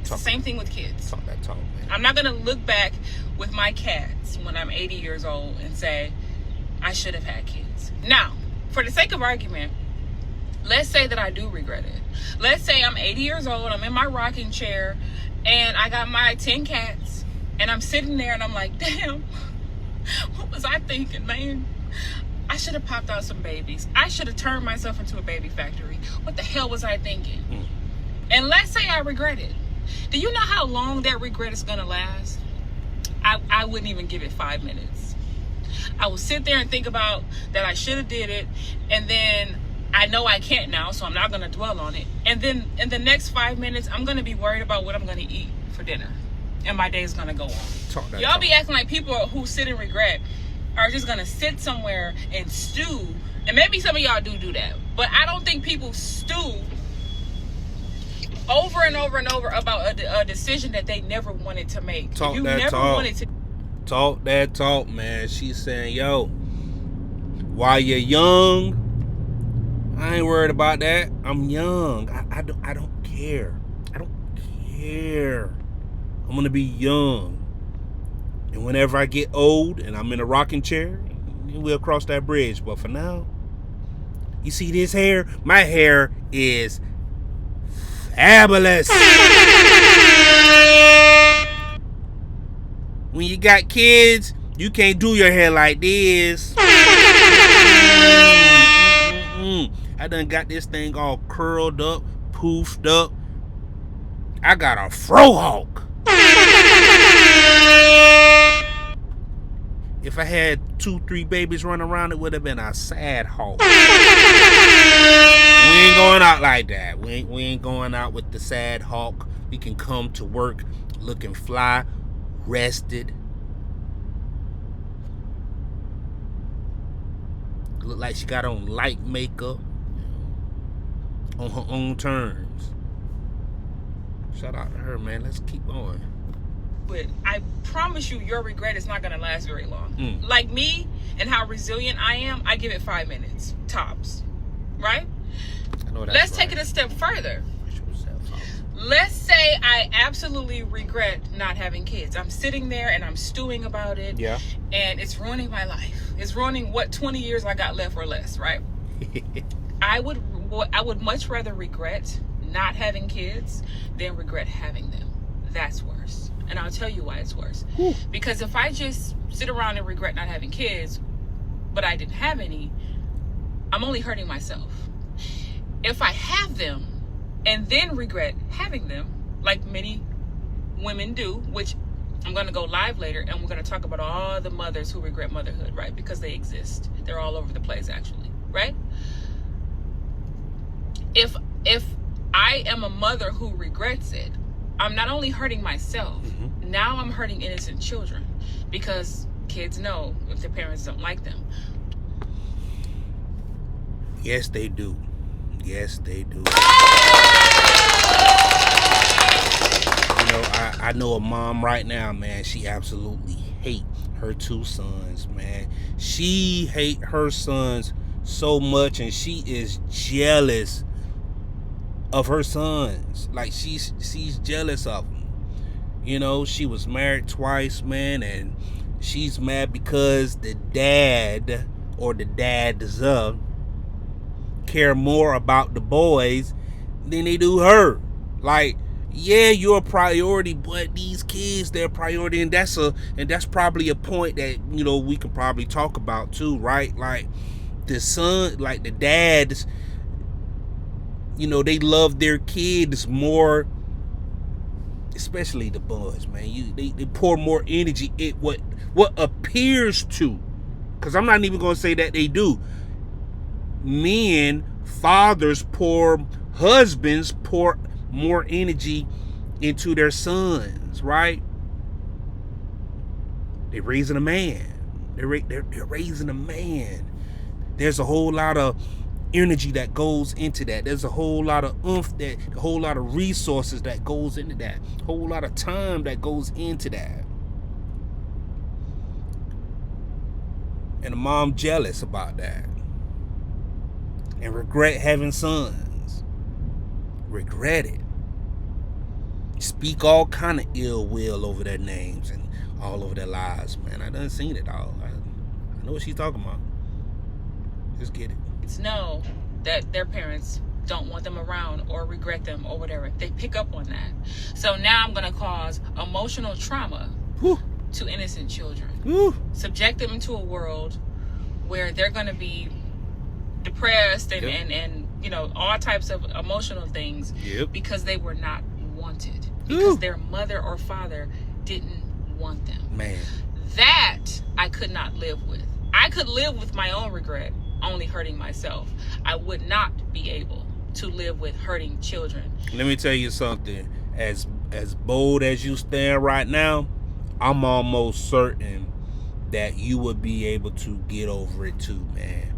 It's the same thing with kids. Talk that talk, man. I'm not going to look back with my cats when I'm 80 years old and say, I should have had kids. Now, for the sake of argument, let's say that I do regret it. Let's say I'm 80 years old, I'm in my rocking chair, and I got my 10 cats, and I'm sitting there and I'm like, damn, what was I thinking, man? I should have popped out some babies. I should have turned myself into a baby factory. What the hell was I thinking? And let's say I regret it. Do you know how long that regret is going to last? I wouldn't even give it 5 minutes. I will sit there and think about that I should have did it, and then I know I can't now, so I'm not going to dwell on it. And then in the next 5 minutes, I'm going to be worried about what I'm going to eat for dinner. And my day's going to go on. Y'all be acting like people who sit in regret are just going to sit somewhere and stew. And maybe some of y'all do that. But I don't think people stew over and over and over about a decision that they never wanted to make. Talk that talk, man. She's saying, yo, while you're young, I ain't worried about that. I'm young. I don't care. I don't care. I'm gonna be young. And whenever I get old and I'm in a rocking chair, we'll cross that bridge. But for now, you see this hair? My hair is fabulous. When you got kids, you can't do your hair like this. I done got this thing all curled up, poofed up. I got a frohawk. If I had 2-3 babies running around, it would have been a sad hawk. We ain't going out like that. We ain't going out with the sad hawk. We can come to work looking fly, rested. Look like she got on light makeup on her own terms. Shout out to her, man. Let's keep going. But I promise you, your regret is not going to last very long. Like me and how resilient I am, I give it 5 minutes, tops. Right? I know that's Let's right. take it a step further. Let's say I absolutely regret not having kids. I'm sitting there and I'm stewing about it. Yeah. And it's ruining my life. It's ruining what 20 years I got left or less, right? I would much rather regret not having kids than regret having them. That's worse. And I'll tell you why it's worse. Because if I just sit around and regret not having kids, but I didn't have any, I'm only hurting myself. If I have them and then regret having them, like many women do, which I'm going to go live later and we're going to talk about all the mothers who regret motherhood, right? Because they exist. They're all over the place, actually, right? If I am a mother who regrets it, I'm not only hurting myself, now I'm hurting innocent children, because kids know if their parents don't like them. Yes, they do. Yes, they do. I know a mom right now, man. She absolutely hate her 2 sons, man. She hate her sons so much, and she is jealous of her sons. Like she's jealous of them. You know, she was married twice, man, and she's mad because the dad or the dads care more about the boys than they do her. Like, yeah, you're a priority, but these kids, they're a priority, and that's probably a point that, you know, we can probably talk about too, right? Like the son, like the dads, you know, they love their kids more, especially the boys, man. They pour more energy in what appears to, because I'm not even gonna say that they do. Men, fathers husbands pour more energy into their sons, right? They're raising a man. They're raising a man. There's a whole lot of energy that goes into that. There's a whole lot of a whole lot of resources that goes into that. A whole lot of time that goes into that. And the mom jealous about that. And regret having sons. Regret it. Speak all kind of ill will over their names and all over their lives, man. I done seen it all. I know what she's talking about. Just get it. It's know that their parents don't want them around or regret them or whatever. They pick up on that. So now I'm going to cause emotional trauma to innocent children. Subject them into a world where they're going to be depressed and you know, all types of emotional things because they were not wanted. Because their mother or father didn't want them. Man. That I could not live with. I could live with my own regret, only hurting myself. I would not be able to live with hurting children. Let me tell you something. As bold as you stand right now, I'm almost certain that you would be able to get over it too, man.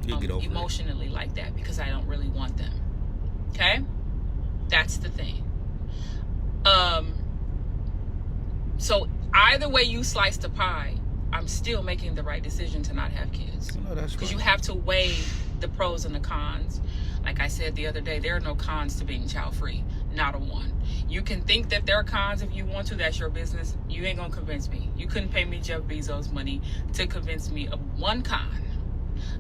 You'll get over emotionally like that because I don't really want them. Okay? That's the thing. So either way you slice the pie, I'm still making the right decision to not have kids. No, that's because right. You have to weigh the pros and the cons. Like I said the other day, there are no cons to being child-free. Not a one. You can think that there are cons if you want to. That's your business. You ain't gonna convince me. You couldn't pay me Jeff Bezos money to convince me of one con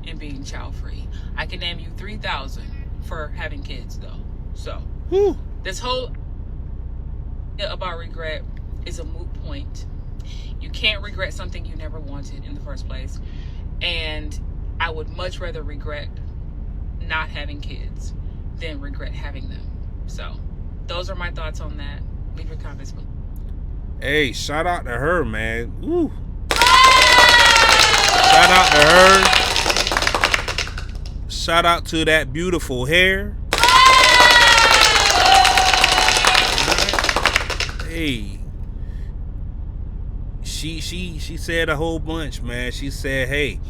in being child-free. I can name you 3,000 for having kids, though. So this whole about regret is a moot point. You can't regret something you never wanted in the first place. And I would much rather regret not having kids than regret having them. So those are my thoughts on that. Leave your comments below. Hey, shout out to her, man. Woo. Shout out to her. Shout out to that beautiful hair. Hey. She said a whole bunch, man. She said, hey,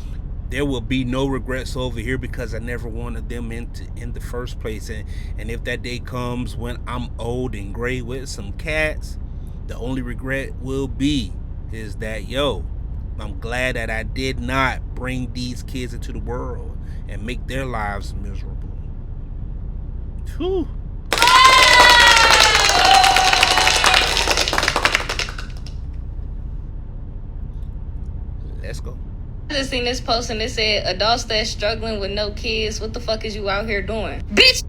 there will be no regrets over here because I never wanted them in the first place. And if that day comes when I'm old and gray with some cats, the only regret will be is that, I'm glad that I did not bring these kids into the world and make their lives miserable. Whew. Let's go. I just seen this post and it said, adults that's struggling with no kids, what the fuck is you out here doing? Bitch!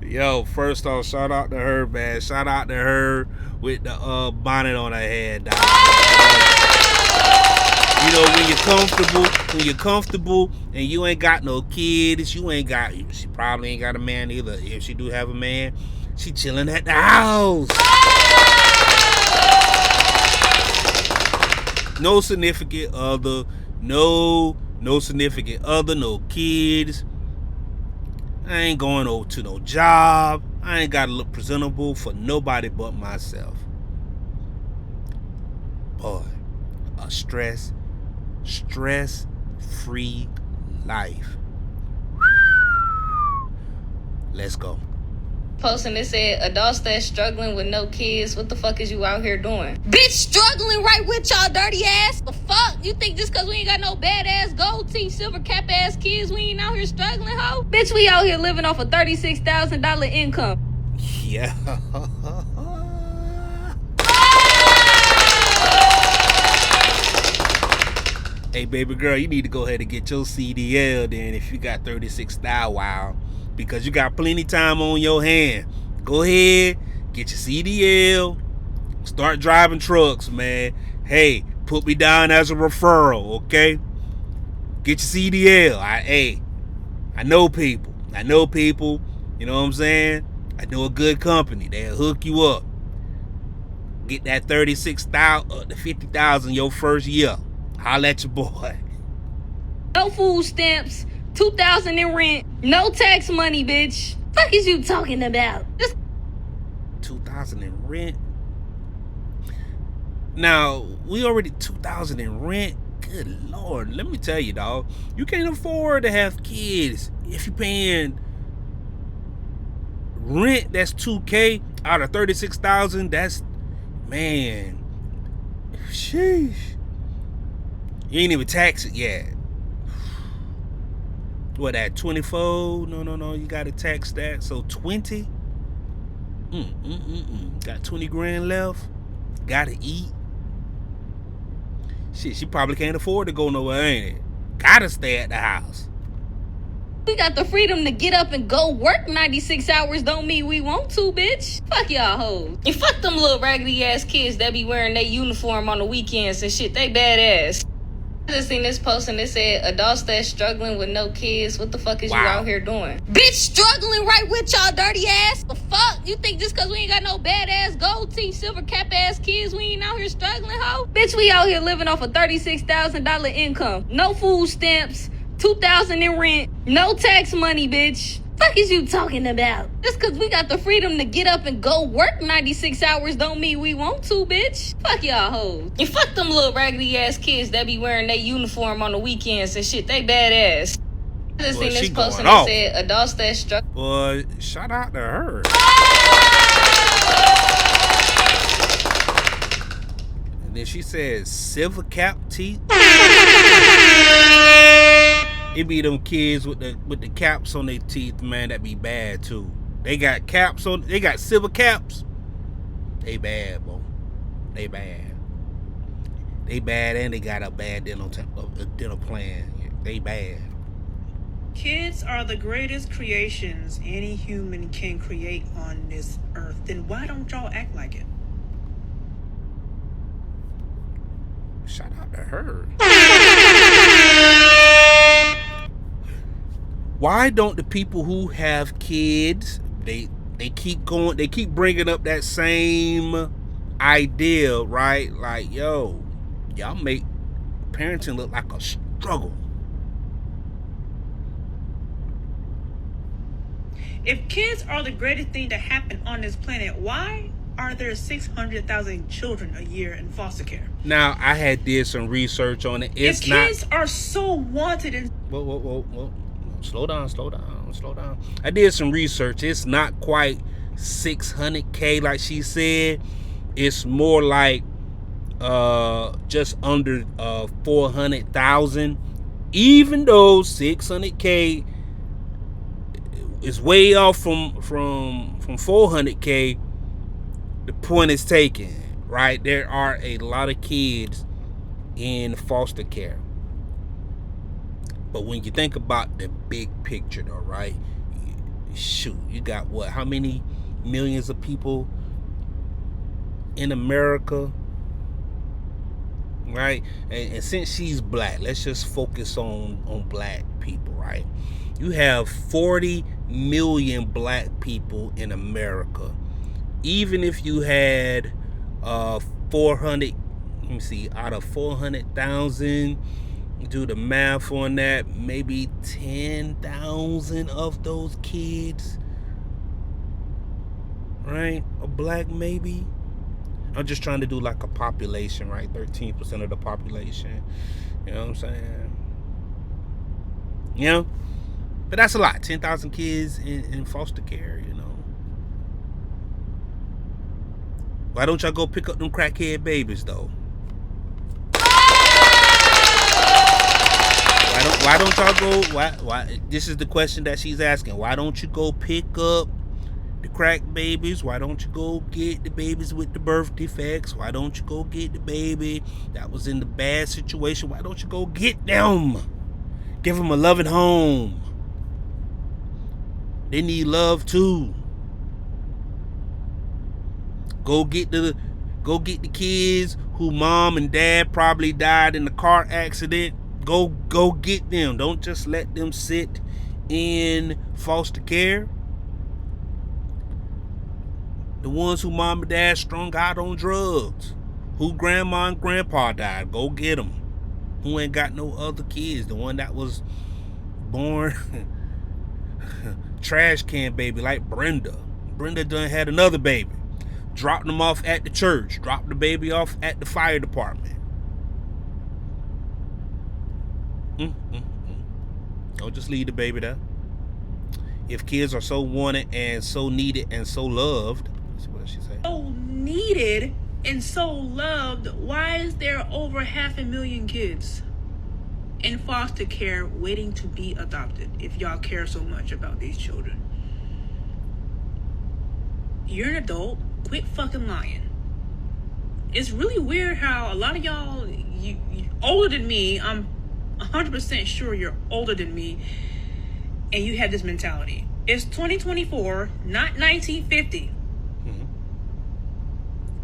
Yo, first off, shout out to her, man. Shout out to her with the bonnet on her head, dog. You know, when you're comfortable and you ain't got no kids, she probably ain't got a man either. If she do have a man, she chilling at the house. No significant other, no significant other, no kids. I ain't going over to no job. I ain't got to look presentable for nobody but myself. Boy, a stress-free life. Let's go. Posting that said, adults that's struggling with no kids, what the fuck is you out here doing? Bitch, struggling right with y'all dirty ass. The fuck? You think just cause we ain't got no badass gold teeth, silver cap ass kids, we ain't out here struggling, ho? Bitch, we out here living off a $36,000 income. Yeah. Hey, baby girl, you need to go ahead and get your CDL then if you got 36,000, wow. Because you got plenty time on your hand. Go ahead, get your CDL, start driving trucks, man. Hey, put me down as a referral, okay? Get your CDL. I know people. You know what I'm saying? I know a good company. They'll hook you up. Get that 36,000 up to 50,000 your first year. Holla at your boy. No food stamps, 2,000 in rent, no tax money, bitch. Fuck is you talking about? Just 2,000 in rent. Now, we already 2,000 in rent. Good Lord, let me tell you, dog. You can't afford to have kids if you're paying rent. That's $2,000 out of 36,000. That's, man, sheesh. You ain't even tax it yet. What, at 24? No. You gotta tax that. So 20. Got 20 grand left. Gotta eat. Shit, she probably can't afford to go nowhere, ain't it? Gotta stay at the house. we got the freedom to get up and go work 96 hours don't mean we want to, bitch. Fuck y'all hoes. And fuck them little raggedy ass kids that be wearing their uniform on the weekends and shit. They badass. I just seen this post and it said, adults that's struggling with no kids, what the fuck is you out here doing? Bitch, struggling right with y'all dirty ass. The fuck? You think just cause we ain't got no badass gold teeth, silver cap ass kids, we ain't out here struggling, ho? Bitch, we out here living off a $36,000 income. No food stamps, 2,000 in rent, no tax money, bitch. Fuck is you talking about? Just cause we got the freedom to get up and go work 96 hours don't mean we want to, bitch. Fuck y'all hoes. And fuck them little raggedy ass kids that be wearing their uniform on the weekends and shit. They badass. I just seen this post and it said, adults that struck. Boy, shout out to her. And then she said, silver cap teeth. It be them kids with the caps on their teeth, man, that be bad too. They got caps on, they got silver caps. They bad, bro. They bad. They bad and they got a bad dental plan. They bad. Kids are the greatest creations any human can create on this earth. Then why don't y'all act like it? Shout out to her. Why don't the people who have kids, they keep going, they keep bringing up that same idea, right? Like, yo, y'all make parenting look like a struggle. If kids are the greatest thing to happen on this planet, why are there 600,000 children a year in foster care? Now, I had did some research on it. If kids are so wanted in... Whoa. Slow down. I did some research. It's not quite 600K like she said. It's more like just under 400,000. Even though 600K is way off from 400K, the point is taken, right? There are a lot of kids in foster care. But when you think about the big picture though, right? Shoot, you got what? How many millions of people in America? Right? And since she's black, let's just focus on black people, right? You have 40 million black people in America. Even if you had 400, let me see, out of 400,000, do the math on that, maybe 10,000 of those kids, right, are black. Maybe I'm just trying to do like a population, right? 13% of the population, you know what I'm saying? You know, but that's a lot. 10,000 kids in foster care, you know. Why don't y'all go pick up them crackhead babies though? Why don't y'all go? Why? This is the question that she's asking. Why don't you go pick up the crack babies? Why don't you go get the babies with the birth defects? Why don't you go get the baby that was in the bad situation? Why don't you go get them? Give them a loving home. They need love too. Go get the kids who mom and dad probably died in a car accident. Go get them. Don't just let them sit in foster care. The ones who mom and dad strung out on drugs, who grandma and grandpa died, go get them. Who ain't got no other kids? The one that was born trash can baby like Brenda. Brenda done had another baby. Dropped them off at the church. Dropped the baby off at the fire department. Don't just leave the baby there. If kids are so wanted and so needed and so loved, that's what she said. So needed and so loved, why is there over 500,000 kids in foster care waiting to be adopted if y'all care so much about these children? You're an adult. Quit fucking lying. It's really weird how a lot of y'all, you older than me, I'm 100% sure you're older than me, and you have this mentality. It's 2024, not 1950.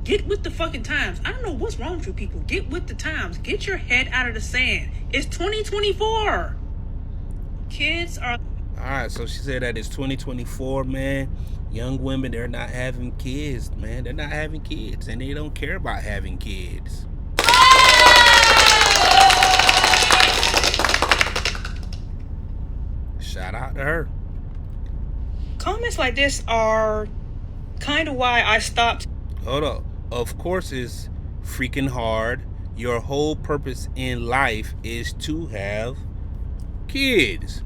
Get with the fucking times. I don't know what's wrong with you people. Get with the times. Get your head out of the sand. It's 2024. Kids are... Alright, so she said that it's 2024, man. Young women, they're not having kids, man. They're not having kids, and they don't care about having kids. Shout out to her. Comments like this are kind of why I stopped. Hold up. Of course it's freaking hard. Your whole purpose in life is to have kids.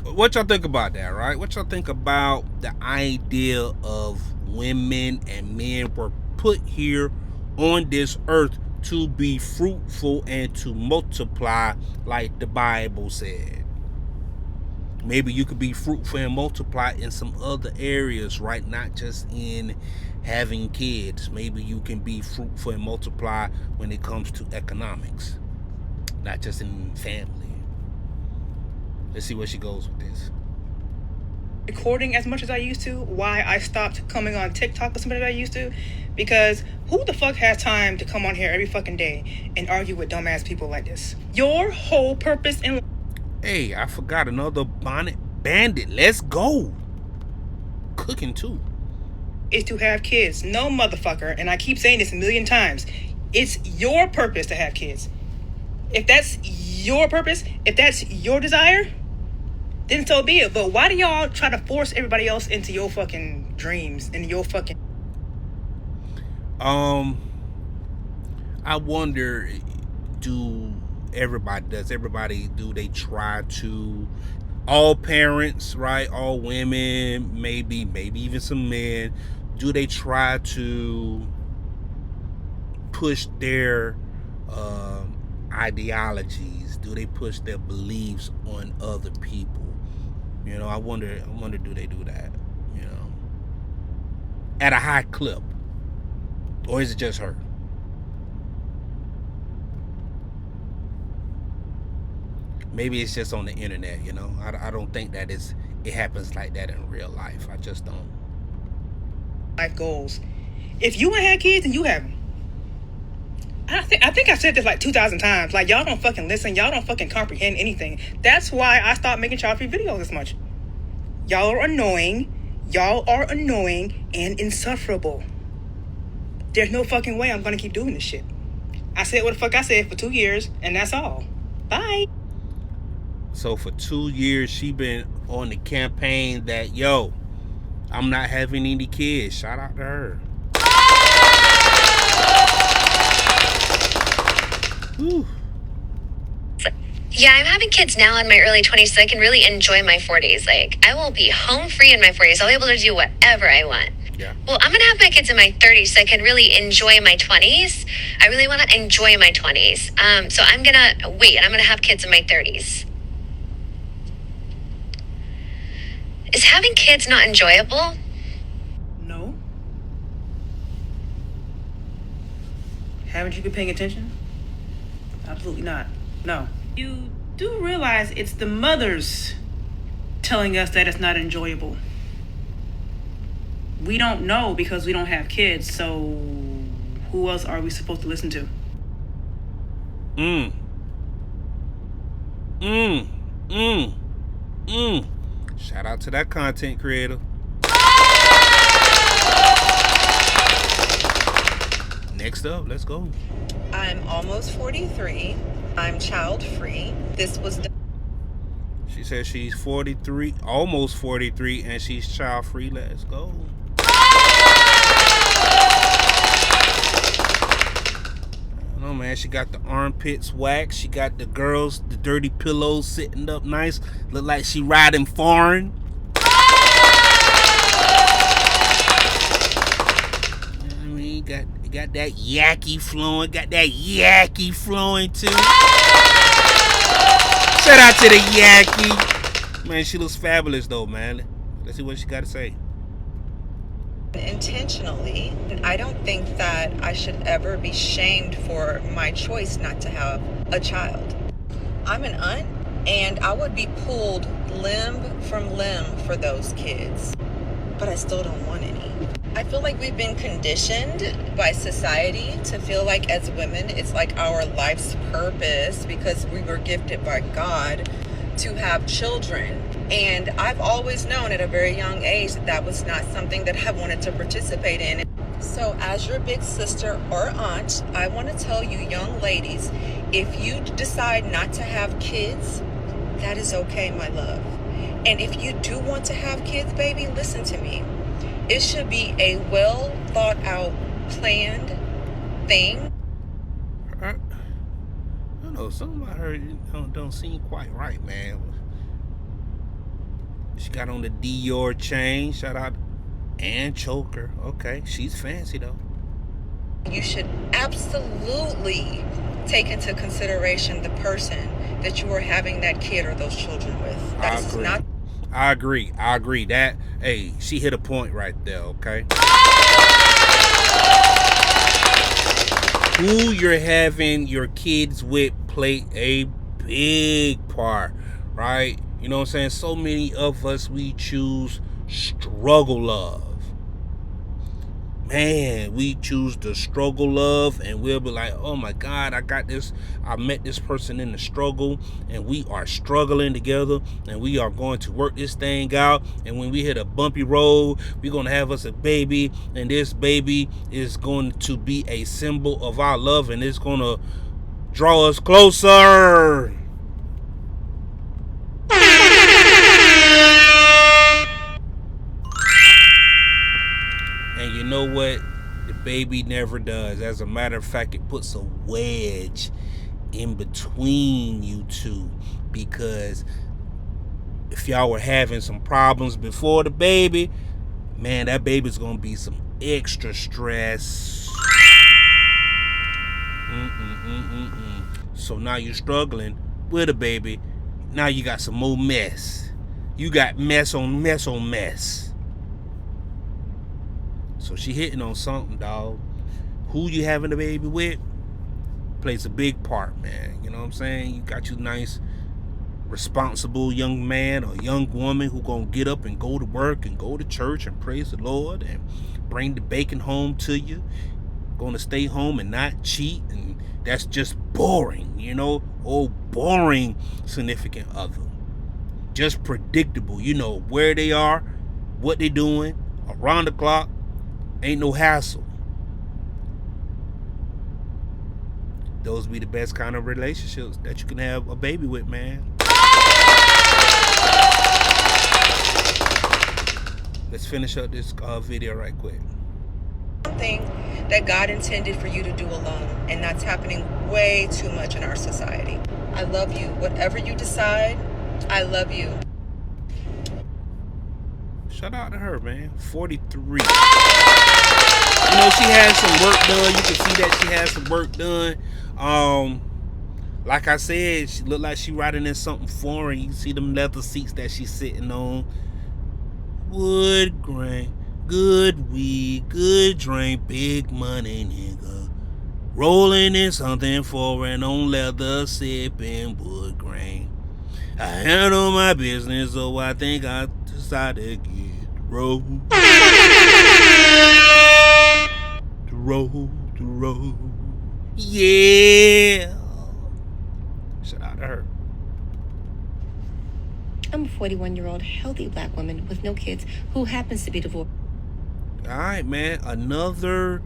What y'all think about that, right? What y'all think about the idea of women and men were put here on this earth to be fruitful and to multiply like the Bible said? Maybe you could be fruitful and multiply in some other areas, right? Not just in having kids. Maybe you can be fruitful and multiply when it comes to economics, not just in family. Let's see where she goes with this. Recording as much as I used to, why I stopped coming on TikTok as much as I used to, because who the fuck has time to come on here every fucking day and argue with dumbass people like this? Your whole purpose in... Hey, I forgot another bonnet bandit. Let's go. Cooking too. Is to have kids. No, motherfucker, and I keep saying this a million times, it's your purpose to have kids. If that's your purpose, if that's your desire, then so be it. But why do y'all try to force everybody else into your fucking dreams and your fucking... I wonder, do they try to, all parents, right, all women, maybe even some men, do they try to push their ideologies? Do they push their beliefs on other people? You know, I wonder do they do that, you know, at a high clip? Or is it just her? Maybe it's just on the internet, you know. I don't think that it happens like that in real life. I just don't. Life goals. If you ain't had kids, then you have them. I think I said this like 2,000 times. Like, y'all don't fucking listen. Y'all don't fucking comprehend anything. That's why I stopped making child-free videos as much. Y'all are annoying. Y'all are annoying and insufferable. There's no fucking way I'm gonna keep doing this shit. I said what the fuck I said for 2 years, and that's all. Bye. So for 2 years, she been on the campaign that, yo, I'm not having any kids. Shout out to her. Whew. Yeah, I'm having kids now in my early 20s, so I can really enjoy my 40s. Like, I will be home free in my 40s. I'll be able to do whatever I want. Yeah. Well, I'm going to have my kids in my 30s, so I can really enjoy my 20s. I really want to enjoy my 20s. So I'm going to wait, and I'm going to have kids in my 30s. Is having kids not enjoyable? No. Haven't you been paying attention? Absolutely not. No. You do realize it's the mothers telling us that it's not enjoyable. We don't know because we don't have kids, so who else are we supposed to listen to? Shout out to that content creator. Next up, let's go. I'm almost 43. I'm child free. This was She says she's 43, almost 43, and she's child free. Let's go. Oh man, she got the armpits waxed. She got the girls, the dirty pillows sitting up nice. Look like she riding foreign. I mean, got that yakky flowing. Got that yakky flowing too. Shout out to the yakky. Man, she looks fabulous though, man. Let's see what she got to say. intentionally. And I don't think that I should ever be shamed for my choice not to have a child. I'm an aunt, and I would be pulled limb from limb for those kids, but I still don't want any. I feel like we've been conditioned by society to feel like as women, it's like our life's purpose because we were gifted by God to have children. And I've always known at a very young age that that was not something that I wanted to participate in. So as your big sister or aunt, I want to tell you young ladies, if you decide not to have kids, that is okay, my love. And if you do want to have kids, baby, listen to me. It should be a well thought out, planned thing. I don't know, something about her don't seem quite right, man. She got on the Dior chain, shout out, and choker. Okay, she's fancy though. You should absolutely take into consideration the person that you are having that kid or those children with. That's not. I agree. That, hey, she hit a point right there, okay? Who you're having your kids with play a big part, right? You know what I'm saying? So many of us, we choose struggle love. Man, we choose the struggle love, and we'll be like, oh my God, I got this. I met this person in the struggle, and we are struggling together, and we are going to work this thing out. And when we hit a bumpy road, we're going to have us a baby, and this baby is going to be a symbol of our love, and it's going to draw us closer. And you know what? The baby never does. As a matter of fact, it puts a wedge in between you two. Because if y'all were having some problems before the baby, man, that baby's going to be some extra stress. So now you're struggling with a baby. Now you got some more mess. You got mess on mess on mess. So she hitting on something, dog. Who you having a baby with plays a big part, man. You know what I'm saying? You got you nice, responsible young man or young woman who gonna get up and go to work and go to church and praise the Lord and bring the bacon home to you. Gonna stay home and not cheat, and that's just boring, you know? Oh, boring significant other. Just predictable. You know where they are, what they doing, around the clock. Ain't no hassle. Those be the best kind of relationships that you can have a baby with, man. Let's finish up this video right quick. Something that God intended for you to do alone, and that's happening way too much in our society. I love you. Whatever you decide, I love you. Shout out to her, man. 43. You know, she has some work done. You can see that she has some work done. Like I said, she look like she riding in something foreign. You see them leather seats that she's sitting on. Wood grain, good weed, good drink, big money, nigga. Rolling in something foreign on leather, sipping wood grain. I handle my business, so I think I decided to get rolled. To roll. Yeah. Shout out to her. I'm a 41-year-old healthy black woman with no kids who happens to be divorced. All right, man. Another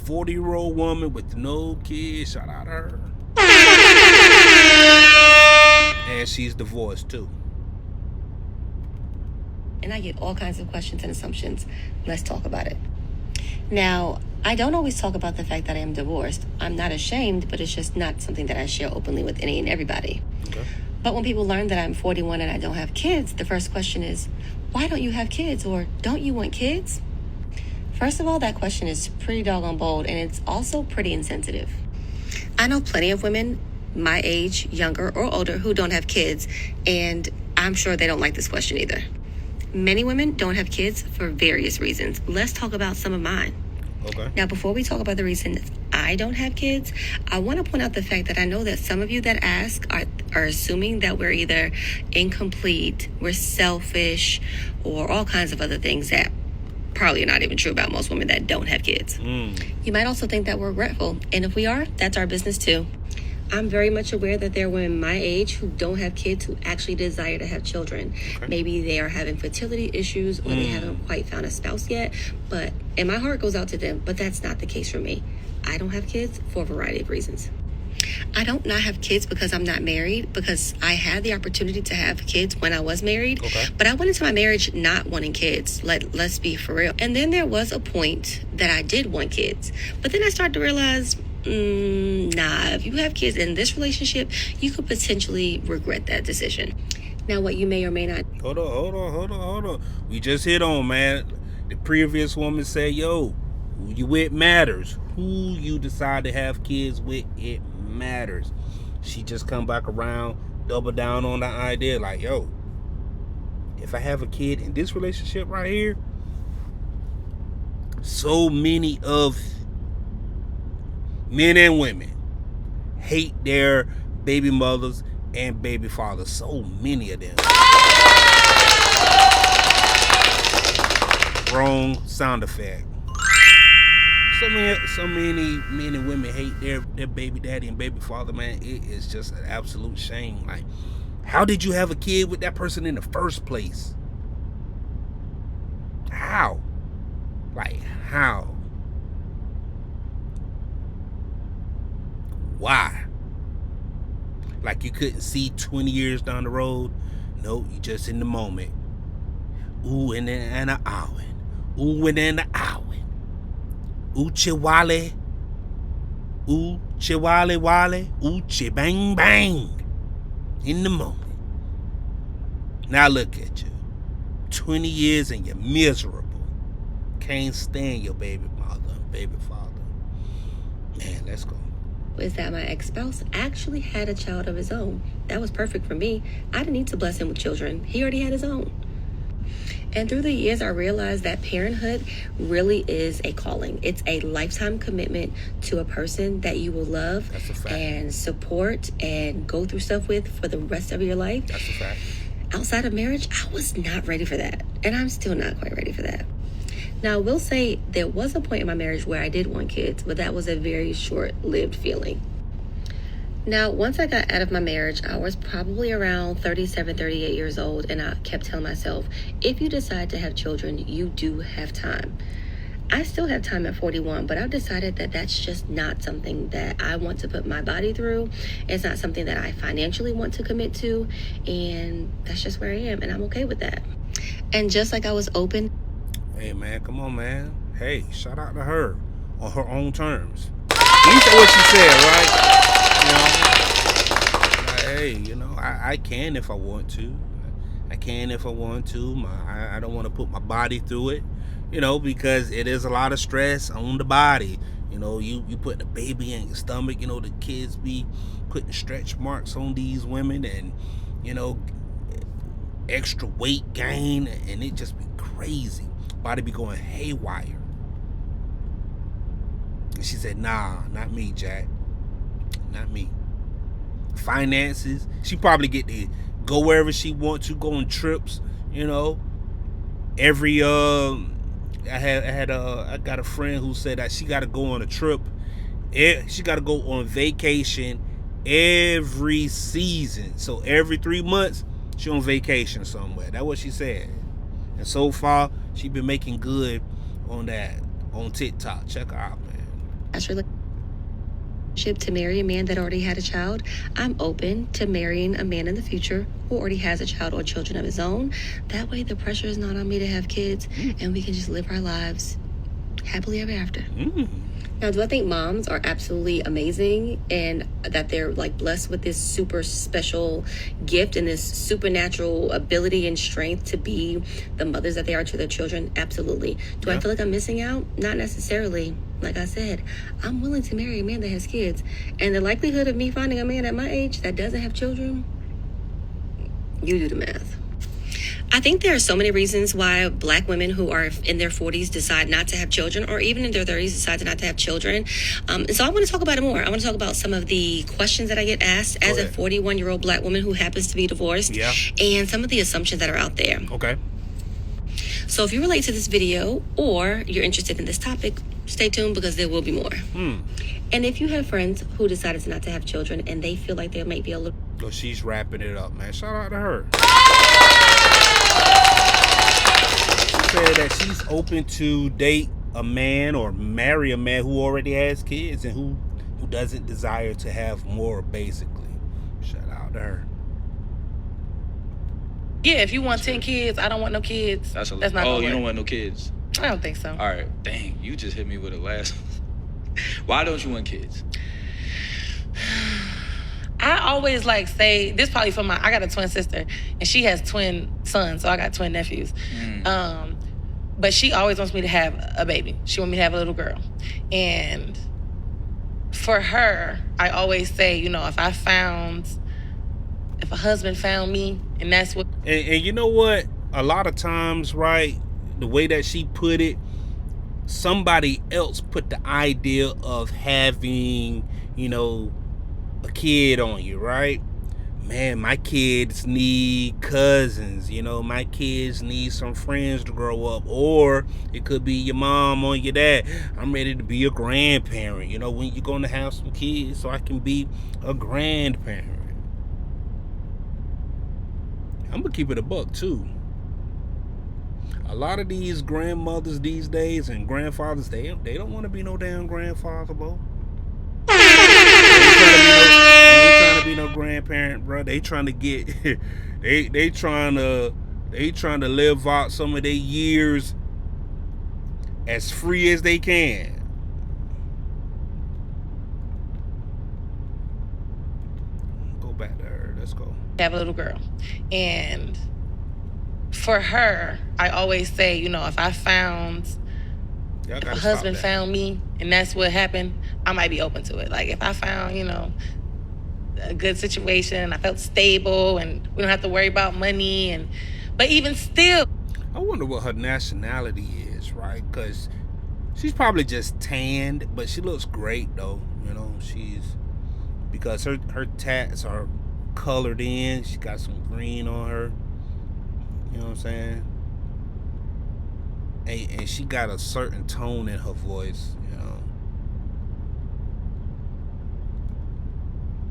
40-year-old woman with no kids. Shout out to her. And she's divorced too. And I get all kinds of questions and assumptions. Let's talk about it. Now, I don't always talk about the fact that I am divorced. I'm not ashamed, but it's just not something that I share openly with any and everybody. Okay. But when people learn that I'm 41 and I don't have kids, the first question is, why don't you have kids? Or don't you want kids? First of all, that question is pretty doggone bold, and it's also pretty insensitive. I know plenty of women my age, younger or older, who don't have kids, and I'm sure they don't like this question either. Many women don't have kids for various reasons. Let's talk about some of mine. Okay. Now, before we talk about the reasons I don't have kids, I want to point out the fact that I know that some of you that ask are assuming that we're either incomplete, we're selfish, or all kinds of other things that probably are not even true about most women that don't have kids. You might also think that we're regretful, and if we are, that's our business too. I'm very much aware that there are women my age who don't have kids who actually desire to have children. Okay. Maybe they are having fertility issues or they haven't quite found a spouse yet, and my heart goes out to them, but that's not the case for me. I don't have kids for a variety of reasons. I don't not have kids because I'm not married, because I had the opportunity to have kids when I was married. Okay. But I went into my marriage not wanting kids. Let's be for real. And then there was a point that I did want kids. But then I started to realize, if you have kids in this relationship, you could potentially regret that decision. Now, what you may or may not... Hold on. We just hit on, man. The previous woman said, yo, who you with matters. Who you decide to have kids with, it matters. She just come back around, double down on the idea, like, yo, if I have a kid in this relationship right here, so many of men and women hate their baby mothers and baby fathers. So many of them. Wrong sound effect. So many men and women hate their baby daddy and baby father, man. It is just an absolute shame. Like, how did you have a kid with that person in the first place? How? Like, how? Why? Like, you couldn't see 20 years down the road? No, you just in the moment. Ooh, and then an hour. Ooh, and then an hour. Ooh, chiwale. Ooh, chiwale wale. Ooh, chi bang bang. In the moment. Now look at you. 20 years and you're miserable. Can't stand your baby mother and baby father. Man, let's go. Is that my ex-spouse actually had a child of his own. That was perfect for me. I didn't need to bless him with children. He already had his own. And through the years, I realized that parenthood really is a calling. It's a lifetime commitment to a person that you will love and support and go through stuff with for the rest of your life. That's a fact. Outside of marriage, I was not ready for that. And I'm still not quite ready for that. Now, I will say there was a point in my marriage where I did want kids, but that was a very short-lived feeling. Now, once I got out of my marriage, I was probably around 37, 38 years old, and I kept telling myself, if you decide to have children, you do have time. I still have time at 41, but I've decided that that's just not something that I want to put my body through. It's not something that I financially want to commit to, and that's just where I am, and I'm okay with that. And just like I was open... Hey, man, come on, man. Hey, shout out to her on her own terms. At least that's what she said, right? You know, like, hey, I can if I want to. I can if I want to. I don't want to put my body through it, because it is a lot of stress on the body. You put the baby in your stomach. The kids be putting stretch marks on these women, and extra weight gain, and it just be crazy. Body be going haywire. And she said, nah, not me, Jack. Not me. Finances. She probably get to go wherever she wants to, go on trips, Every I got a friend who said that she got to go on a trip. She got to go on vacation every season. So every 3 months, she on vacation somewhere. That's what she said. And so far, she been making good on that on TikTok. Check her out, man. That's really to marry a man that already had a child. I'm open to marrying a man in the future who already has a child or children of his own. That way the pressure is not on me to have kids, and we can just live our lives happily ever after. Now, do I think moms are absolutely amazing and that they're like blessed with this super special gift and this supernatural ability and strength to be the mothers that they are to their children? Absolutely. Do I feel like I'm missing out? Not necessarily. Like I said, I'm willing to marry a man that has kids. And the likelihood of me finding a man at my age that doesn't have children, you do the math. I think there are so many reasons why Black women who are in their 40s decide not to have children, or even in their 30s decide not to have children. And so I want to talk about it more. I want to talk about some of the questions that I get asked as a 41-year-old Black woman who happens to be divorced, and some of the assumptions that are out there. Okay. So if you relate to this video or you're interested in this topic, stay tuned because there will be more. And if you have friends who decided not to have children and they feel like they might be a little... Oh, she's wrapping it up, man. Shout out to her. She said that she's open to date a man or marry a man who already has kids and who doesn't desire to have more, basically. Shout out to her. Yeah, if you want 10 kids, I don't want no kids. That's not gonna work. You don't want no kids? I don't think so. All right, dang, you just hit me with a last. Why don't you want kids? I always say this probably for I got a twin sister and she has twin sons, so I got twin nephews. But she always wants me to have a baby. She wants me to have a little girl. And for her, I always say, if a husband found me, and that's what... And you know what? A lot of times, right, the way that she put it, somebody else put the idea of having, a kid on you, right? Man, my kids need cousins, my kids need some friends to grow up. Or it could be your mom or your dad. I'm ready to be a grandparent, when you're going to have some kids so I can be a grandparent. I'm going to keep it a buck, too. A lot of these grandmothers these days and grandfathers, they don't want to be no damn grandfather, bro. They ain't trying to be no grandparent, bro. They trying to get they trying to live out some of their years as free as they can. Go back to her. Let's go. Have a little girl. And for her, I always say, if a husband found me and that's what happened, I might be open to it. Like if I found, a good situation, I felt stable and we don't have to worry about money, but even still. I wonder what her nationality is, right? Because she's probably just tanned, but she looks great though. Because her tats are colored in. She got some green on her. You know what I'm saying? And she got a certain tone in her voice,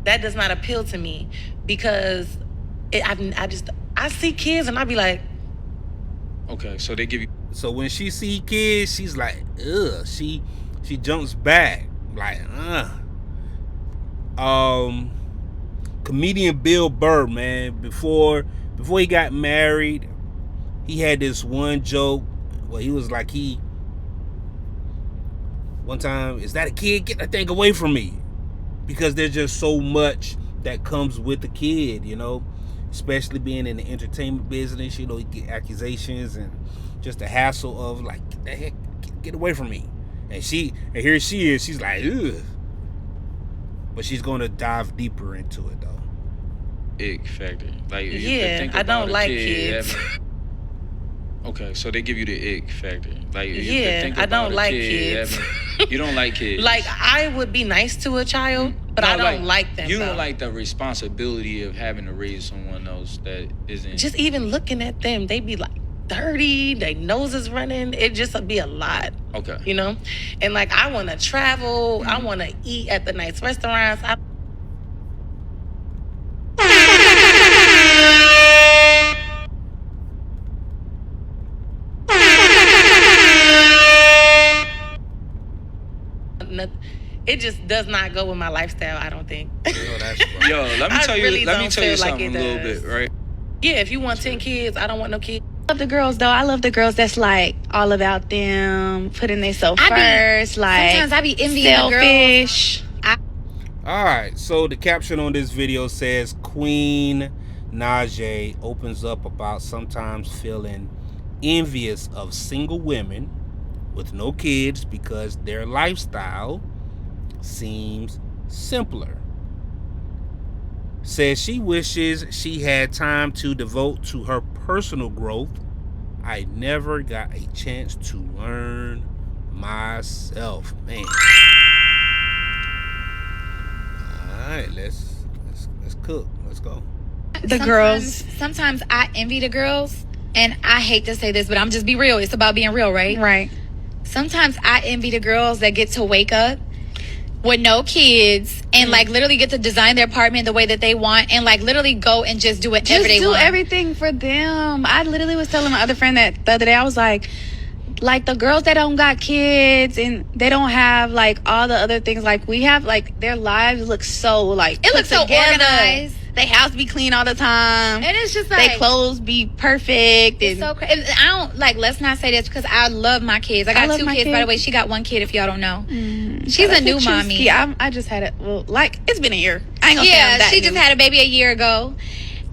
That does not appeal to me because I see kids and I be like, okay, so they give you. So when she see kids, she's like, ugh. She jumps back like, Comedian Bill Burr, man, before he got married, he had this one joke where he was like, one time, is that a kid? Get that thing away from me. Because there's just so much that comes with the kid, especially being in the entertainment business. You know, you get accusations and just the hassle of like, the heck, get away from me. And here she is. She's like, ugh. But she's gonna dive deeper into it though. Ick factor. Like, if Yeah, you think I about don't a like kid kids. Okay, so they give you the ick factor. Like, if you Yeah, think I about don't a like kid kids. you don't like kids. Like, I would be nice to a child, but No, I don't like them. You though. don't like the responsibility of having to raise someone else that isn't. Just even looking at them, they be like dirty, their nose is running. It just be a lot. Okay. You know? And like, I want to travel. I want to eat at the nice restaurants. It just does not go with my lifestyle, I don't think. Yo, that's right. Yo, let me I tell you. really Let me don't tell you feel like something it a little does. bit, right? Yeah, if you want 10 kids, I don't want no kids. I love the girls though. I love the girls that's like all about them, putting themselves first. Like sometimes I be envying selfish. All right, so the caption on this video says Queen Najee opens up about sometimes feeling envious of single women with no kids because their lifestyle seems simpler. Says she wishes she had time to devote to her personal growth. I never got a chance to learn myself, man. All right, let's cook. Let's go. The girls. Sometimes I envy the girls, and I hate to say this, but I'm just be real. It's about being real, right? Right. Sometimes I envy the girls that get to wake up with no kids and like literally get to design their apartment the way that they want and like literally go and just do whatever they want. Just do everything for them. I literally was telling my other friend that the other day. I was like the girls that don't got kids and they don't have like all the other things like we have, like their lives look so like It looks so organized. They house be clean all the time. And it's just like they clothes be perfect. It's so crazy. I don't like. Let's not say this because I love my kids. I got love 2 my kids, by the kids. way. She got 1 kid. If y'all don't know, she's a new mommy. I just had it. Well, like it's been a year. I ain't gonna say I'm Yeah, that she new. just had a baby a year ago,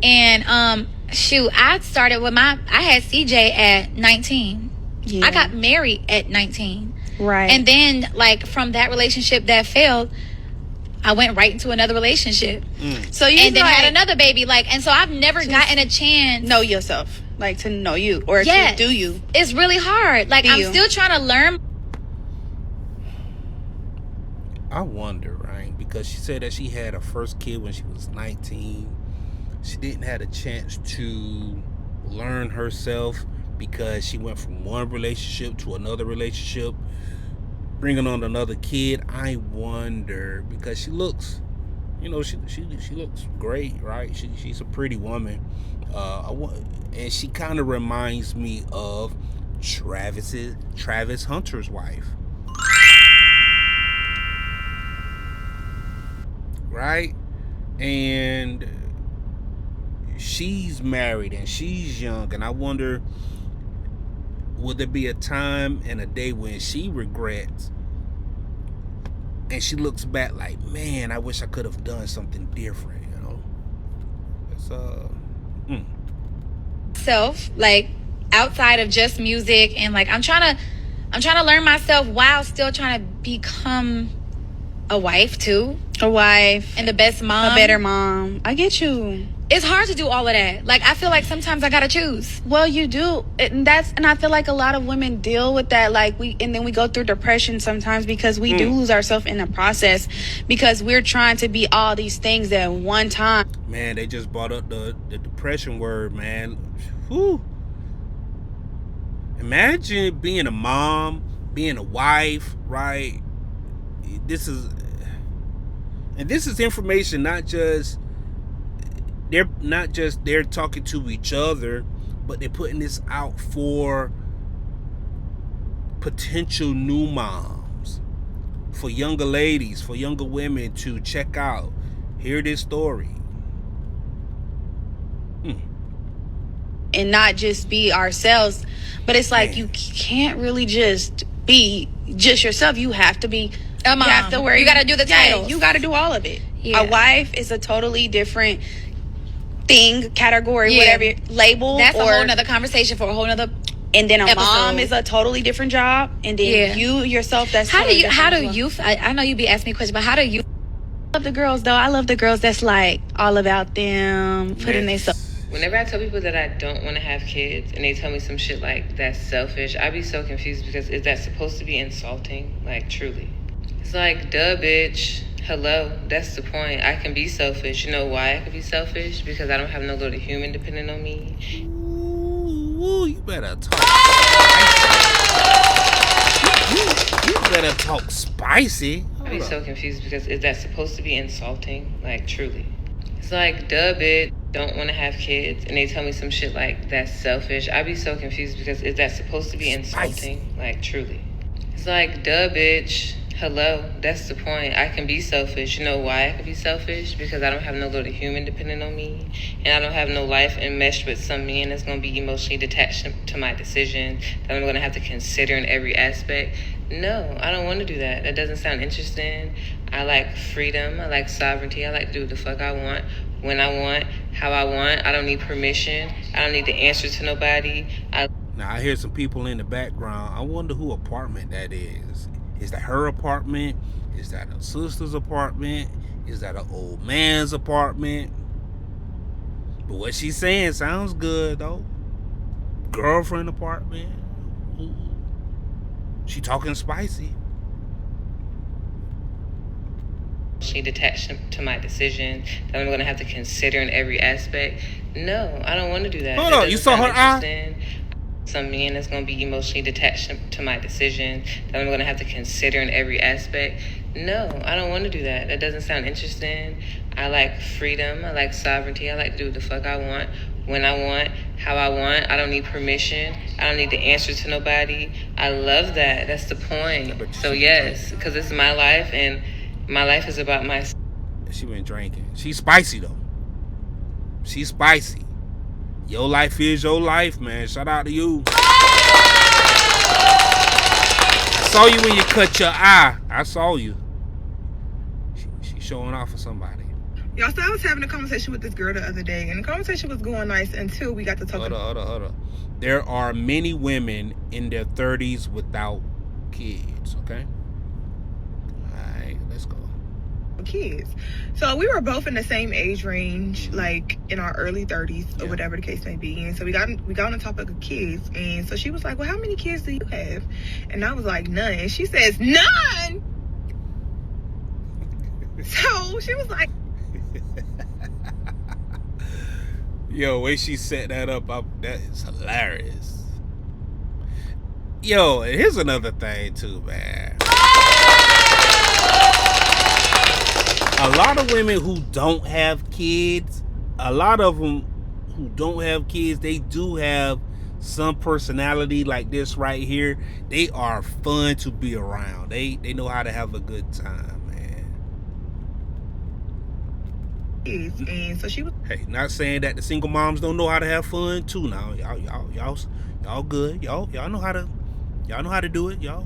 and shoot, I started with I had CJ at 19. Yeah. I got married at 19. Right. And then like from that relationship that failed, I went right into another relationship. So you and then like, had another baby. Like, and so I've never gotten a chance. know yourself, like to know you or Yes. to do you. It's really hard. Like Do I'm you? still trying to learn. I wonder, right? Because she said that she had her first kid when she was 19. She didn't have a chance to learn herself because she went from one relationship to another relationship, bringing on another kid. I wonder, because she looks, you know, she looks great, right? She's a pretty woman. And she kind of reminds me of Travis Hunter's wife. Right? And she's married and she's young, and I wonder, will there be a time and a day when she regrets and she looks back like, man, I wish I could have done something different, you know? It's Self, like outside of just music, and like I'm trying to learn myself while still trying to become a wife too, A wife and the best mom, a better mom. I get you. It's hard to do all of that. Like I feel like sometimes I gotta choose. Well, you do, and I feel like a lot of women deal with that. Like then we go through depression sometimes because we do lose ourselves in the process because we're trying to be all these things at one time. Man, they just brought up the depression word, man. Whew. Imagine being a mom, being a wife, right? This is information, they're talking to each other, but they're putting this out for potential new moms, for younger ladies, for younger women to check out, hear this story. And not just be ourselves, but it's like you can't really just be just yourself. You have to be A mom. You have to worry. You gotta do the Yeah, titles. you gotta do all of it. Yeah. A wife is a totally different thing, category, Yeah. whatever label. That's a or whole nother conversation for a whole nother. and then a episode. mom is a totally different job, and then Yeah. you yourself, that's How totally do different you as well. I know you be asking me questions, but how do you I love the girls though. I love the girls that's like all about them, putting themselves. Whenever I tell people that I don't want to have kids and they tell me some shit like that's selfish, I be so confused because is that supposed to be insulting? Like, truly. It's like, duh, bitch. Hello. That's the point. I can be selfish. You know why I can be selfish? Because I don't have no little human depending on me. Ooh, you better talk. You better talk spicy. I be so confused because is that supposed to be insulting? Like, truly. It's like, duh, bitch. Don't want to have kids and they tell me some shit like that's selfish. I be so confused because is that supposed to be insulting? Like, truly. It's like, duh, bitch. Hello. That's the point. I can be selfish. You know why I can be selfish? Because I don't have no little human depending on me. And I don't have no life enmeshed with some man that's going to be emotionally detached to my decision that I'm going to have to consider in every aspect. No, I don't want to do that. That doesn't sound interesting. I like freedom. I like sovereignty. I like to do what the fuck I want, when I want, how I want. I don't need permission. I don't need to answer to nobody. Now, I hear some people in the background. I wonder who apartment that is. Is that her apartment? Is that a sister's apartment? Is that an old man's apartment? But what she's saying sounds good, though. Girlfriend apartment. Ooh. She talking spicy. She detached to my decision that I'm going to have to consider in every aspect. No, I don't want to do that. Hold on, you saw her eye? Some man that's going to be emotionally detached to my decision that I'm going to have to consider in every aspect. No, I don't want to do that. That doesn't sound interesting. I like freedom. I like sovereignty. I like to do what the fuck I want, when I want, how I want. I don't need permission. I don't need to answer to nobody. I love that. That's the point. So yes, because it's my life and my life is about my... She been drinking. She's spicy, though. She's spicy. Your life is your life, man. Shout out to you. I saw you when you cut your eye. I saw you. She's showing off for somebody. Y'all, so I was having a conversation with this girl the other day, and the conversation was going nice until we got to talking. Hold on. There are many women in their 30s without kids, okay? Alright, let's go. Kids. So we were both in the same age range, like in our early 30s or whatever the case may be. And so we got on the topic of kids. And so she was like, well, how many kids do you have? And I was like, none. And she says, none? So she was like... Yo, way she set that up, that is hilarious. Yo, and here's another thing too, man. A lot of women who don't have kids, a lot of them who don't have kids, they do have some personality like this right here. They are fun to be around. They know how to have a good time, man. And so she was... Hey, not saying that the single moms don't know how to have fun too. Now, y'all good. Y'all know how to do it, y'all.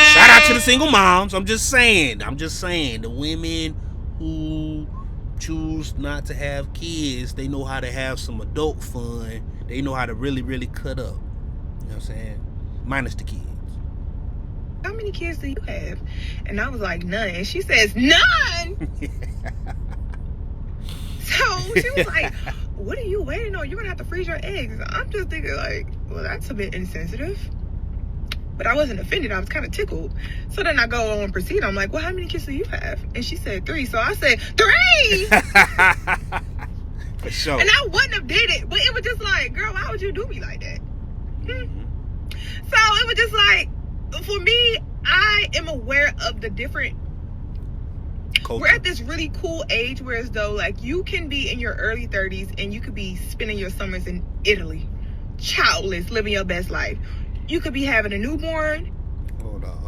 Shout out to the single moms. I'm just saying, the women who choose not to have kids, they know how to have some adult fun. They know how to really, really cut up. You know what I'm saying? Minus the kids. How many kids do you have? And I was like, none. And she says, none? So she was like, what are you waiting on? You're going to have to freeze your eggs. I'm just thinking like, well, that's a bit insensitive. But I wasn't offended. I was kind of tickled. So then I go on and proceed. I'm like, well, how many kids do you have? And she said 3. So I said, 3! For sure. And I wouldn't have did it. But it was just like, girl, why would you do me like that? Mm-hmm. So it was just like, for me, I am aware of the different... Culture. We're at this really cool age where as though, like, you can be in your early 30s and you could be spending your summers in Italy. Childless, living your best life. You could be having a newborn. Hold on.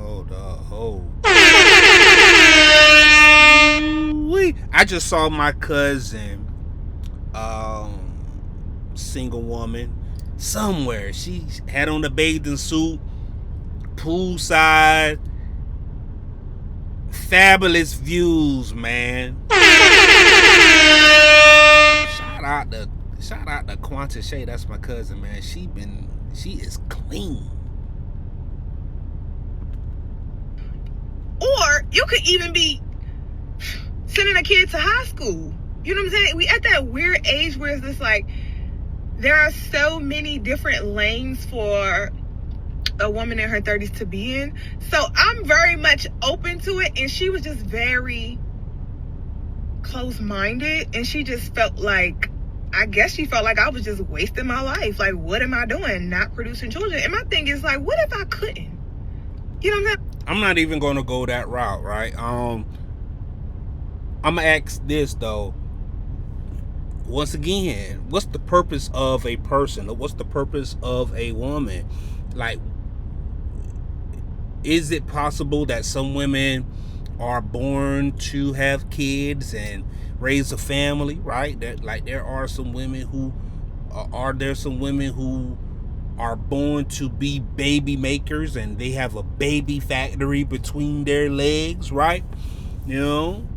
I just saw my cousin, single woman, somewhere. She had on the bathing suit, poolside, fabulous views, man. Shout out to Quanta Shay. That's my cousin, man. She is clean. Or you could even be sending a kid to high school. You know what I'm saying? We at that weird age where it's just like there are so many different lanes for a woman in her 30s to be in. So I'm very much open to it, and she was just very close-minded, and she just felt like, I guess she felt like I was just wasting my life. Like, what am I doing? Not producing children. And my thing is like, what if I couldn't? You know what I'm saying? I'm not even gonna go that route, right? I'm gonna ask this though. Once again, what's the purpose of a person? What's the purpose of a woman? Like, is it possible that some women are born to have kids and raise a family, right? That, like, there are some women who are born to be baby makers and they have a baby factory between their legs, right? You know,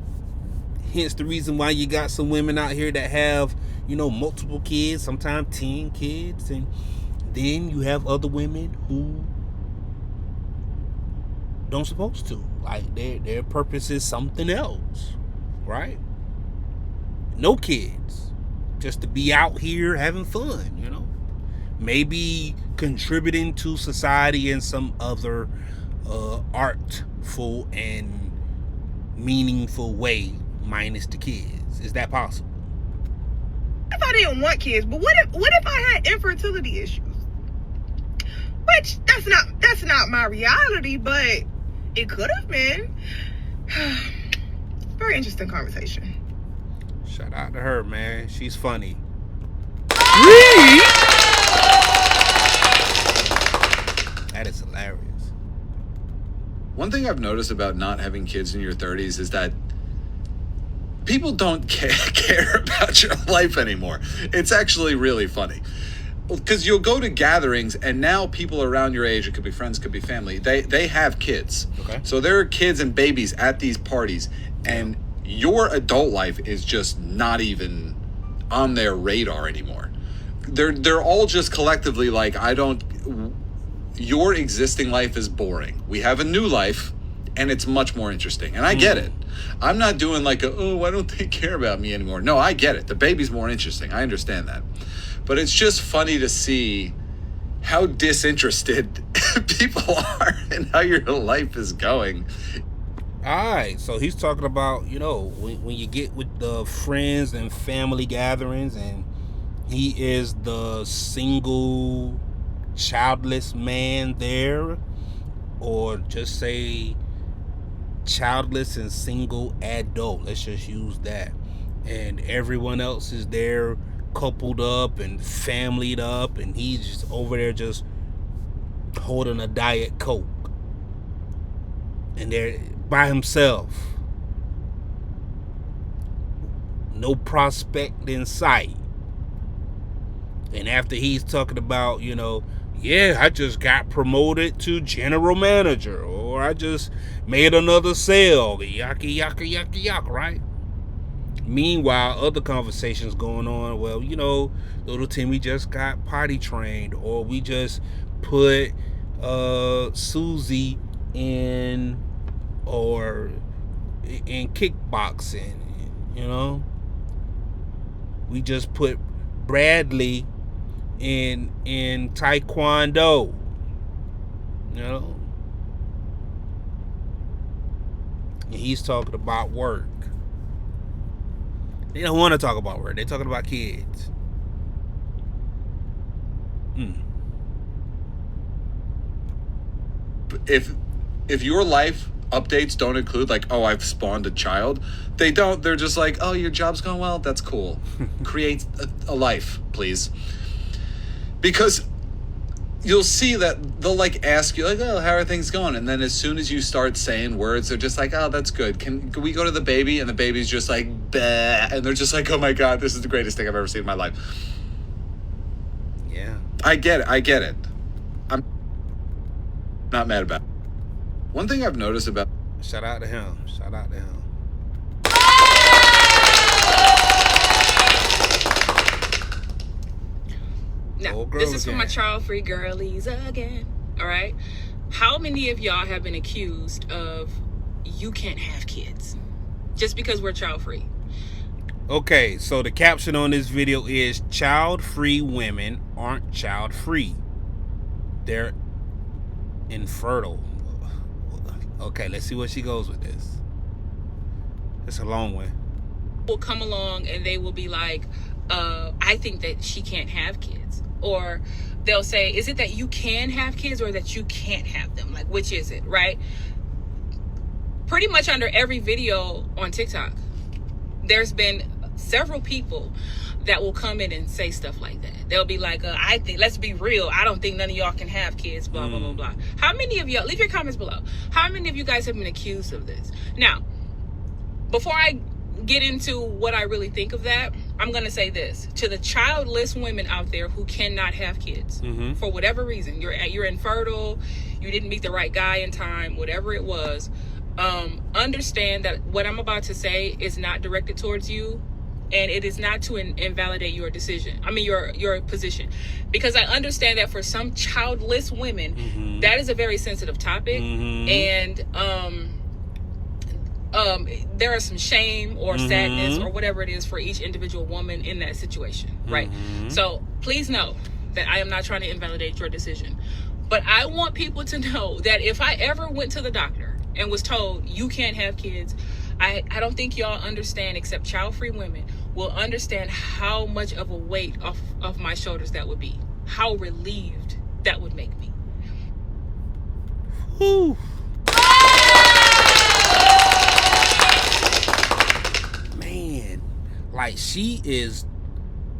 hence the reason why you got some women out here that have, you know, multiple kids, sometimes 10 kids, and then you have other women who don't supposed to. Like, their purpose is something else, right? No kids, just to be out here having fun, you know, maybe contributing to society in some other artful and meaningful way, minus the kids. Is that possible? If I didn't want kids, but what if I had infertility issues? Which that's not my reality, but it could have been. Very interesting conversation. Shout out to her, man. She's funny. That is hilarious. One thing I've noticed about not having kids in your 30s is that people don't care about your life anymore. It's actually really funny. Because you'll go to gatherings and now people around your age, it could be friends, could be family, they have kids. Okay. So there are kids and babies at these parties, and your adult life is just not even on their radar anymore. They're all just collectively like, your existing life is boring. We have a new life, and it's much more interesting. And I get it. I'm not doing like why don't they care about me anymore? No, I get it. The baby's more interesting. I understand that. But it's just funny to see how disinterested people are in how your life is going. All right, so he's talking about, you know, when you get with the friends and family gatherings, and he is the single, childless man there, or just say childless and single adult. Let's just use that. And everyone else is there coupled up and familyed up, and he's just over there just holding a Diet Coke. And they're by himself. No prospect in sight. And after he's talking about, you know, yeah, I just got promoted to general manager, or I just made another sale, yuck, right? Meanwhile, other conversations going on. Well, you know, little Timmy just got potty trained, or we just put Susie in kickboxing, you know. We just put Bradley in taekwondo, you know. And he's talking about work. They don't want to talk about work. They're talking about kids. If your life updates don't include like, oh, I've spawned a child, they don't. They're just like, oh, your job's going well. That's cool. Create a life, please. Because you'll see that they'll like ask you like, oh, how are things going? And then as soon as you start saying words, they're just like, oh, that's good. Can we go to the baby? And the baby's just like, bah. And they're just like, oh my God, this is the greatest thing I've ever seen in my life. Yeah. I get it. I'm not mad about it. One thing I've noticed about... Shout out to him. Shout out to him. Now, this is for my child-free girlies again. All right. How many of y'all have been accused of you can't have kids just because we're child-free? Okay, so the caption on this video is child-free women aren't child-free. They're infertile. Okay, let's see where she goes with this. It's a long one. Will come along and they will be like, I think that she can't have kids. Or they'll say, is it that you can have kids or that you can't have them? Like, which is it, right? Pretty much under every video on TikTok, there's been several people that will come in and say stuff like that. They'll be like, I think, let's be real, I don't think none of y'all can have kids, blah, blah, blah, blah. How many of y'all, leave your comments below, how many of you guys have been accused of this? Now, before I get into what I really think of that, I'm going to say this to the childless women out there who cannot have kids for whatever reason. You're infertile, you didn't meet the right guy in time, whatever it was. Understand that what I'm about to say is not directed towards you, and it is not to invalidate your decision. I mean, your position, because I understand that for some childless women, that is a very sensitive topic, and there is some shame or sadness or whatever it is for each individual woman in that situation, right? So please know that I am not trying to invalidate your decision, but I want people to know that if I ever went to the doctor and was told you can't have kids, I don't think y'all understand, except child-free women will understand how much of a weight off my shoulders that would be, how relieved that would make me. Whew. Man, like, she is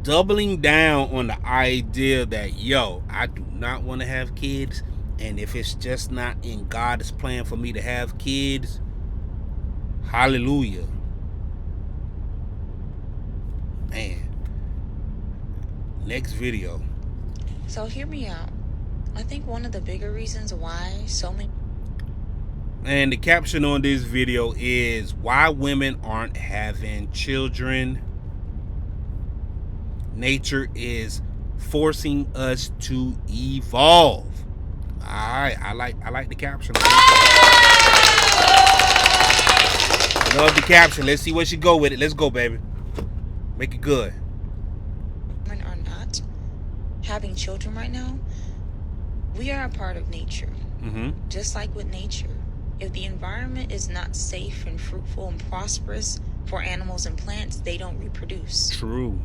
doubling down on the idea that, yo, I do not want to have kids, and if it's just not in God's plan for me to have kids, hallelujah. Man. Next video. So hear me out. I think one of the bigger reasons why so many... And the caption on this video is why women aren't having children. Nature is forcing us to evolve. Alright, I like the caption. I love the caption. Let's see where she go with it. Let's go, baby. Make it good. Women are not having children right now. We are a part of nature. Just like with nature, if the environment is not safe and fruitful and prosperous for animals and plants, they don't reproduce. True.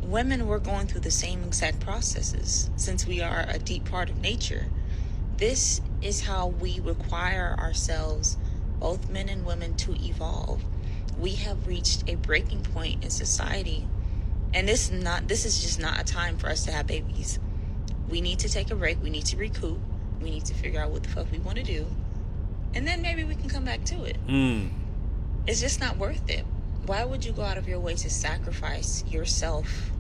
Women were going through the same exact processes since we are a deep part of nature. This is how we require ourselves, both men and women, to evolve. We have reached a breaking point in society, and this is just not a time for us to have babies. We need to take a break. We need to recoup. We need to figure out what the fuck we want to do, and then maybe we can come back to it. It's just not worth it. Why would you go out of your way to sacrifice yourself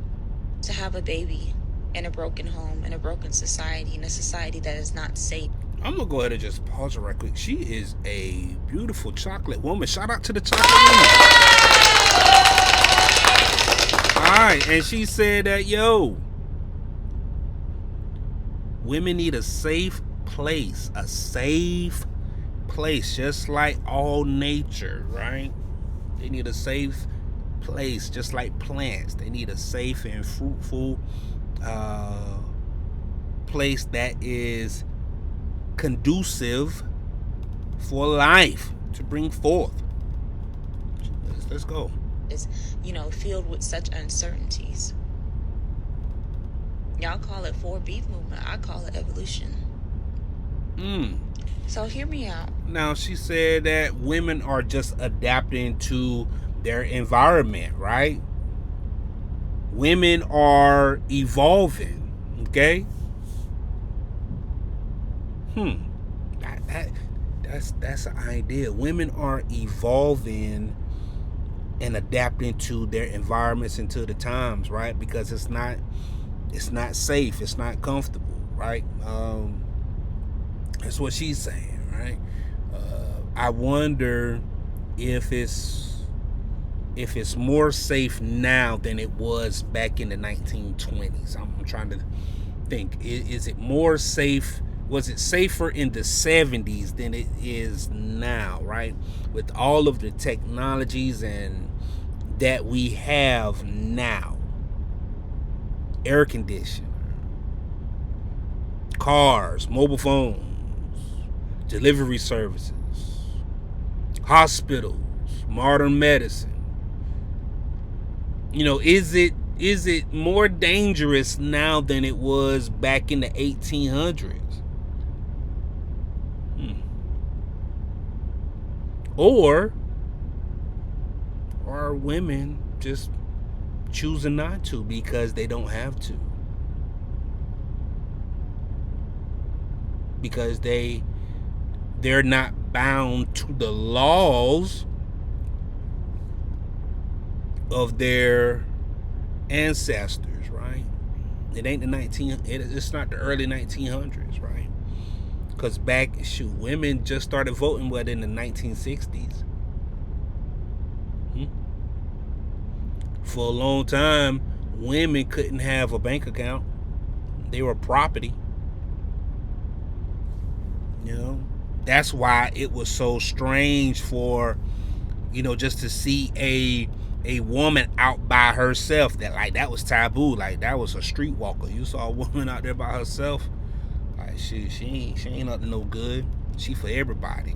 to have a baby in a broken home, in a broken society, in a society that is not safe? I'm gonna go ahead and just pause it right quick. She is a beautiful chocolate woman. Shout out to the chocolate woman. Alright, and she said that, yo, women need a safe place. A safe place, just like all nature, right? They need a safe place, just like plants. They need a safe and fruitful place that is conducive for life to bring forth. Let's go. Is, filled with such uncertainties. Y'all call it 4B movement. I call it evolution. So hear me out. Now, she said that women are just adapting to their environment, right? Women are evolving, okay? That's an idea. Women are evolving and adapting to their environments and to the times, right? Because it's not safe, it's not comfortable, right? That's what she's saying, right? I wonder if it's more safe now than it was back in the 1920s. I'm trying to think. Is it more safe? Was it safer in the 70s than it is now, right? With all of the technologies and that we have now. Air conditioner, cars, mobile phones, delivery services, hospitals, modern medicine. You know, is it more dangerous now than it was back in the 1800s? Or are women just choosing not to because they don't have to? Because they're not bound to the laws of their ancestors, right? It ain't it's not the early 1900s, right? Because women just started voting in the 1960s. For a long time, women couldn't have a bank account. They were property. You know, that's why it was so strange for, just to see a woman out by herself. That was taboo. Like, that was a streetwalker. You saw a woman out there by herself. Like, she ain't up to no good. She for everybody.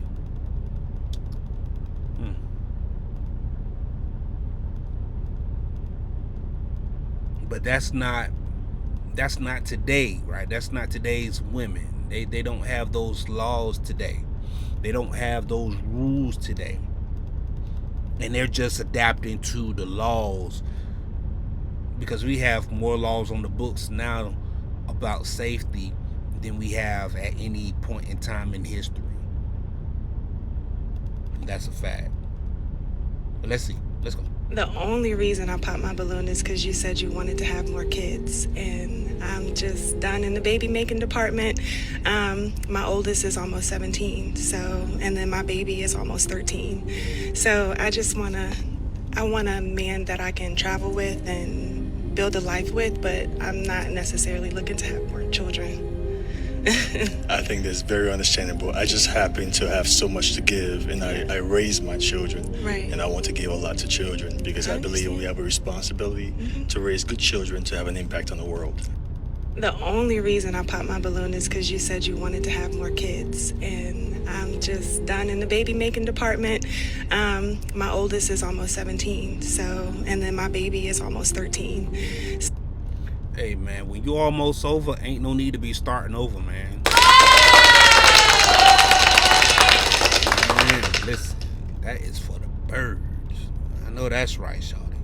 But that's not today, right? That's not today's women. They don't have those laws today. They don't have those rules today. And they're just adapting to the laws, because we have more laws on the books now about safety than we have at any point in time in history. That's a fact. But let's see. Let's go. The only reason I popped my balloon is because you said you wanted to have more kids, and I'm just done in the baby making department. My oldest is almost 17, and then my baby is almost 13. So I want a man that I can travel with and build a life with, but I'm not necessarily looking to have more children. I think that's very understandable. I just happen to have so much to give, and I raise my children. Right. And I want to give a lot to children because I believe we have a responsibility to raise good children to have an impact on the world. The only reason I popped my balloon is because you said you wanted to have more kids, and I'm just done in the baby making department. My oldest is almost 17, and then my baby is almost 13. Hey man, when you almost over, ain't no need to be starting over, man. Man, listen, that is for the birds. I know that's right, shawty.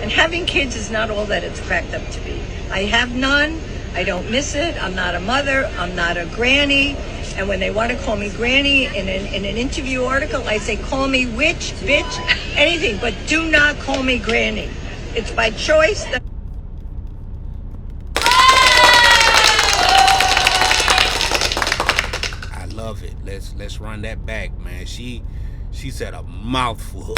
And having kids is not all that it's cracked up to be. I have none. I don't miss it. I'm not a mother. I'm not a granny. And when they want to call me granny in an interview article, I say, call me witch, bitch, anything, but do not call me granny. It's by choice. I love it. Let's run that back, man. She said a mouthful.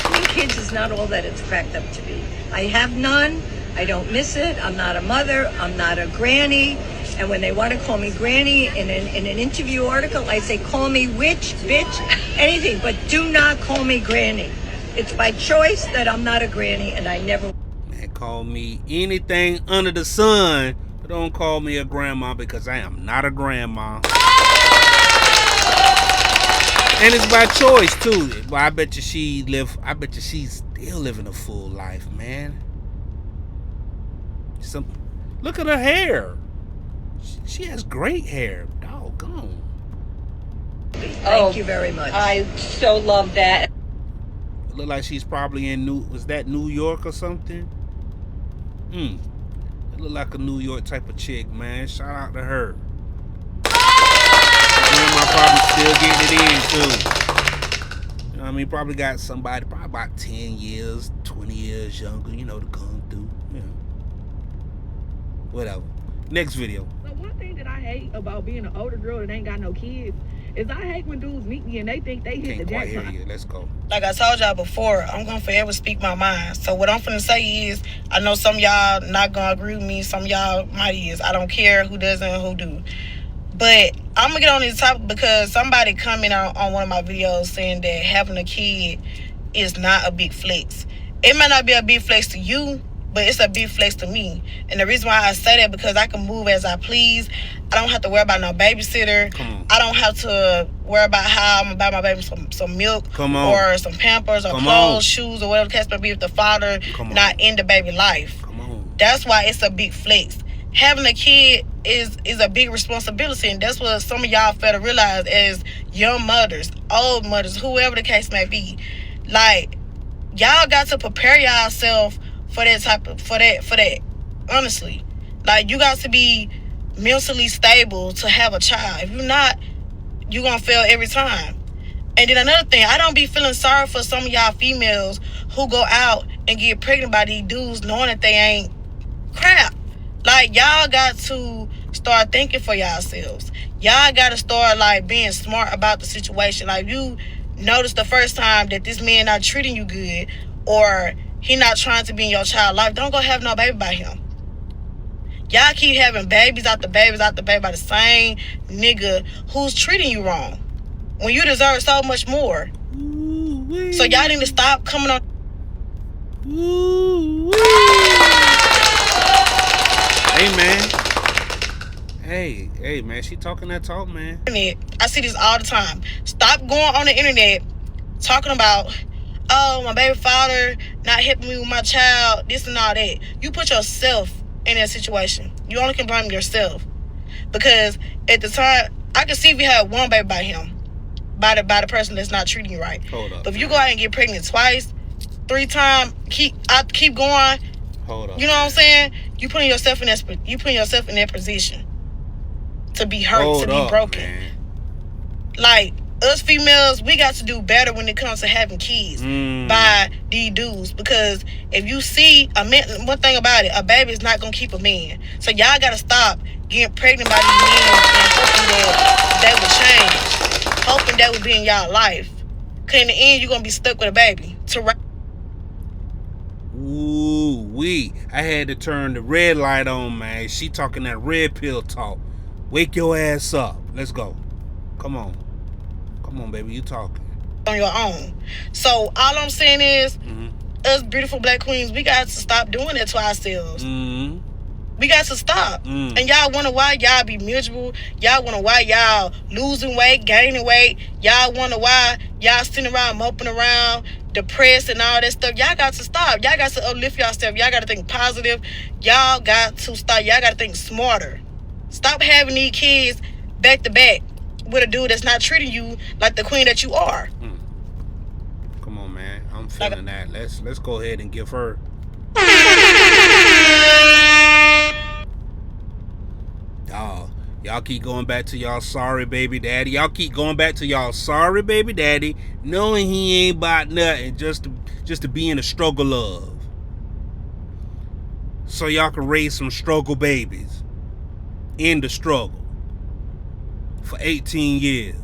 Having kids is not all that it's cracked up to be. I have none. I don't miss it. I'm not a mother. I'm not a granny. And when they want to call me granny in an interview article, I say, call me witch, bitch, anything, but do not call me granny. It's by choice that I'm not a granny, and I never... Man, call me anything under the sun, but don't call me a grandma, because I am not a grandma. And it's by choice, too. But I bet you she's still living a full life, man. Look at her hair. She has great hair. Doggone. Thank you very much. I so love that. It look like she's probably in was that New York or something? It look like a New York type of chick, man. Shout out to her. Grandma probably still getting it in, too. You know what I mean? Probably got somebody probably about 10 years, 20 years younger, to come through. Whatever. Next video. one thing that I hate about being an older girl that ain't got no kids is I hate when dudes meet me and they think they hit the Can't quite jackpot. hear you. Let's go. Like I told y'all before, I'm gonna forever speak my mind. So what I'm finna say is, I know some of y'all not gonna agree with me, some of y'all might is. I don't care who doesn't and who do. But I'm gonna get on this topic because somebody commented on one of my videos saying that having a kid is not a big flex. It might not be a big flex to you, but it's a big flex to me. And the reason why I say that because I can move as I please. I don't have to worry about no babysitter. I don't have to worry about how I'm gonna buy my baby some milk or some Pampers or clothes, shoes, or whatever the case may be if the father not in the baby life. That's why it's a big flex. Having a kid is a big responsibility, and that's what some of y'all fail to realize as young mothers, old mothers, whoever the case may be. Like, y'all got to prepare yourself for that. Honestly, like, you got to be mentally stable to have a child. If you're not, you're gonna fail every time. And then another thing, I don't be feeling sorry for some of y'all females who go out and get pregnant by these dudes knowing that they ain't crap. Like, y'all got to start thinking for yourselves. Y'all got to start, like, being smart about the situation. Like, you notice the first time that this man not treating you good or he not trying to be in your child's life, don't go have no baby by him. Y'all keep having babies after babies after baby by the same nigga who's treating you wrong when you deserve so much more. So y'all need to stop coming on. Hey, man. Hey, man. She talking that talk, man. I see this all the time. Stop going on the internet talking about, oh, my baby father not helping me with my child, this and all that. You put yourself in that situation. You only can blame yourself. Because at the time, I can see if you had one baby by him, by the person that's not treating you right. Hold up. But if you go out and get pregnant twice, 3 times, keep going. Hold up. You know what I'm saying? You putting yourself in that position to be hurt, to be broken. Man. Like, us females, we got to do better when it comes to having kids by these dudes. Because if you see a man, one thing about it, a baby is not gonna keep a man. So y'all gotta stop getting pregnant by these men and hoping that they will change, hoping that will be in y'all life. Cause in the end, you're gonna be stuck with a baby. Ooh-wee. I had to turn the red light on, man. She talking that red pill talk. Wake your ass up. Let's go. Come on, baby. You talking. On your own. So all I'm saying is, us beautiful black queens, we got to stop doing that to ourselves. We got to stop. And y'all wonder why y'all be miserable. Y'all wonder why y'all losing weight, gaining weight. Y'all wonder why y'all sitting around moping around, depressed and all that stuff. Y'all got to stop. Y'all got to uplift yourself. Y'all got to think positive. Y'all got to stop. Y'all got to think smarter. Stop having these kids back to back with a dude that's not treating you like the queen that you are. Come on, man. I'm feeling that. Let's go ahead and give her. Y'all keep going back to y'all sorry baby daddy. Y'all keep going back to y'all sorry baby daddy, knowing he ain't about nothing, just to be in a struggle of. So y'all can raise some struggle babies in the struggle for 18 years.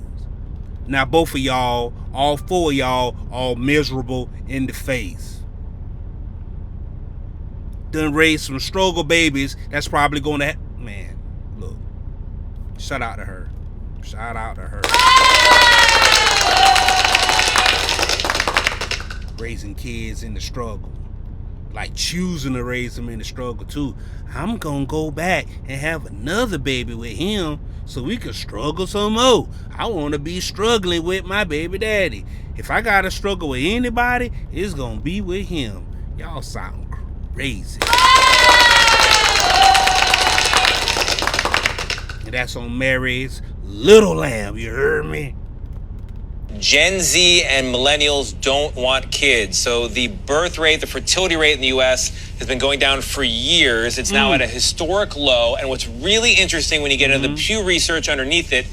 Now both of y'all, all 4 of y'all, all miserable in the face. Done raise some struggle babies that's probably going to man, look. Shout out to her. Shout out to her. Raising kids in the struggle. Like choosing to raise them in the struggle too. I'm gonna go back and have another baby with him so we can struggle some more. I wanna be struggling with my baby daddy. If I gotta struggle with anybody, it's gonna be with him. Y'all sound crazy. And that's on Mary's Little Lamb, you heard me? Gen Z and millennials don't want kids. So the birth rate, the fertility rate in the U.S. has been going down for years. It's now at a historic low. And what's really interesting when you get into the Pew Research underneath it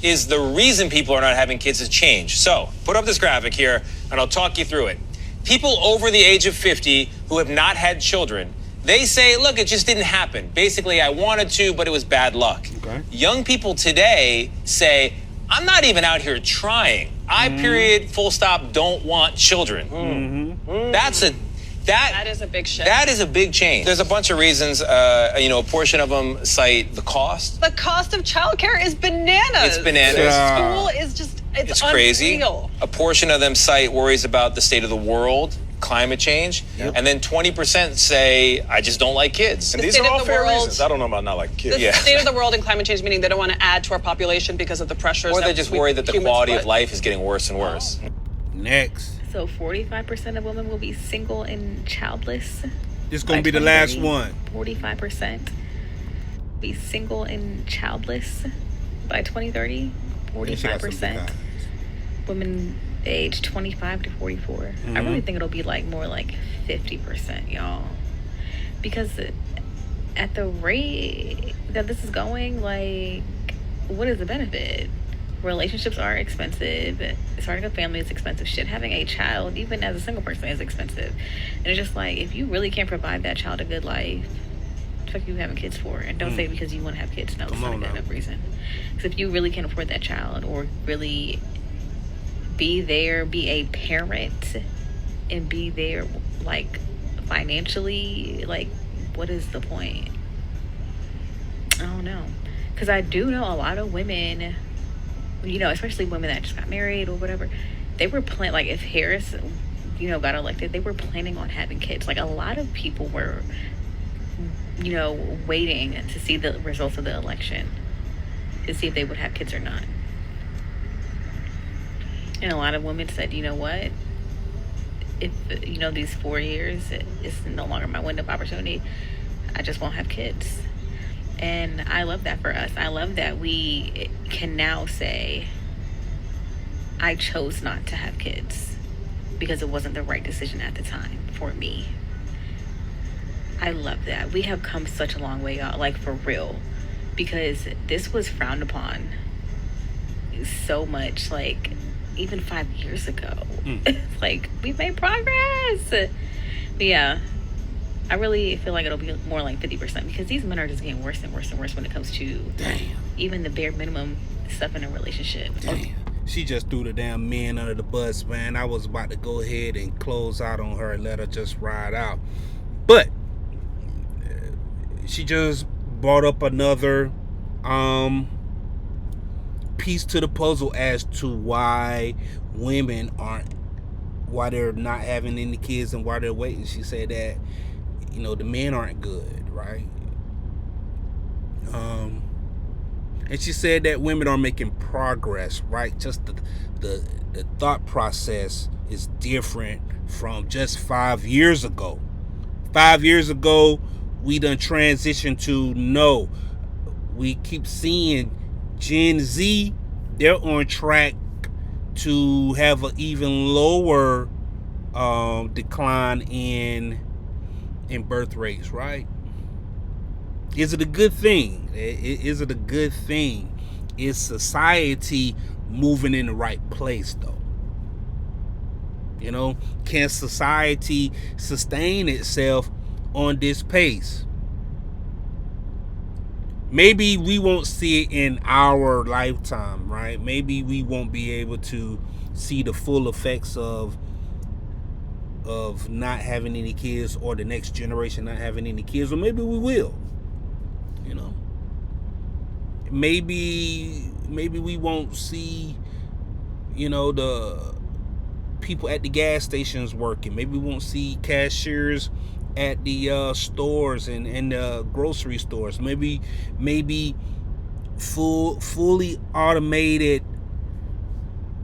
is the reason people are not having kids has changed. So put up this graphic here and I'll talk you through it. People over the age of 50 who have not had children, They say, look, it just didn't happen. Basically, I wanted to, but it was bad luck. Okay. Young people today say, I'm not even out here trying. I, period, full stop, don't want children. That is a big shift. That is a big change. There's a bunch of reasons. A portion of them cite the cost. The cost of childcare is bananas. It's bananas. School is just, it's crazy. unreal. A portion of them cite worries about the state of the world, climate change, and then 20% say, I just don't like kids. And these are all fair reasons. I don't know about not liking kids. The state of the world and climate change, meaning they don't want to add to our population because of the pressures. Or they're just worried that the humans quality put. of life is getting worse and worse. Next. So 45% of women will be single and childless. This gonna be the last one. 45% be single and childless by 2030. 45% women age 25 to 44. I really think it'll be more like 50%, y'all. Because at the rate that this is going, what is the benefit? Relationships are expensive. Starting a family is expensive. Shit, having a child, even as a single person, is expensive. And it's just if you really can't provide that child a good life, what the fuck are you having kids for? And don't say it because you want to have kids. No, it's not a good enough reason. Because if you really can't afford that child, or really be there, be a parent, and be there, financially, what is the point? I don't know. Because I do know a lot of women, especially women that just got married or whatever, they were planning, if Harris, got elected, they were planning on having kids. A lot of people were, waiting to see the results of the election to see if they would have kids or not. And a lot of women said, you know what? If, these 4 years is no longer my window of opportunity, I just won't have kids. And I love that for us. I love that we can now say, I chose not to have kids because it wasn't the right decision at the time for me. I love that. We have come such a long way, y'all, for real. Because this was frowned upon so much, even 5 years ago. We've made progress. But yeah, I really feel like it'll be more like 50% because these men are just getting worse and worse and worse when it comes to even the bare minimum stuff in a relationship. Damn. She just threw the damn men under the bus, man. I was about to go ahead and close out on her and let her just ride out. But she just brought up another piece to the puzzle as to why they're not having any kids and why they're waiting. She said that, the men aren't good, right? And she said that women are making progress, right? Just the thought process is different from just 5 years ago. 5 years ago, we done transitioned to no. We keep seeing Gen Z, they're on track to have an even lower decline in birth rates, right? Is it a good thing? Is it a good thing? Is society moving in the right place, though? Can society sustain itself on this pace? Maybe we won't see it in our lifetime, right? Maybe we won't be able to see the full effects of not having any kids, or the next generation not having any kids, or maybe we will. Maybe we won't see, the people at the gas stations working. Maybe we won't see cashiers at the stores and the grocery stores. Maybe fully automated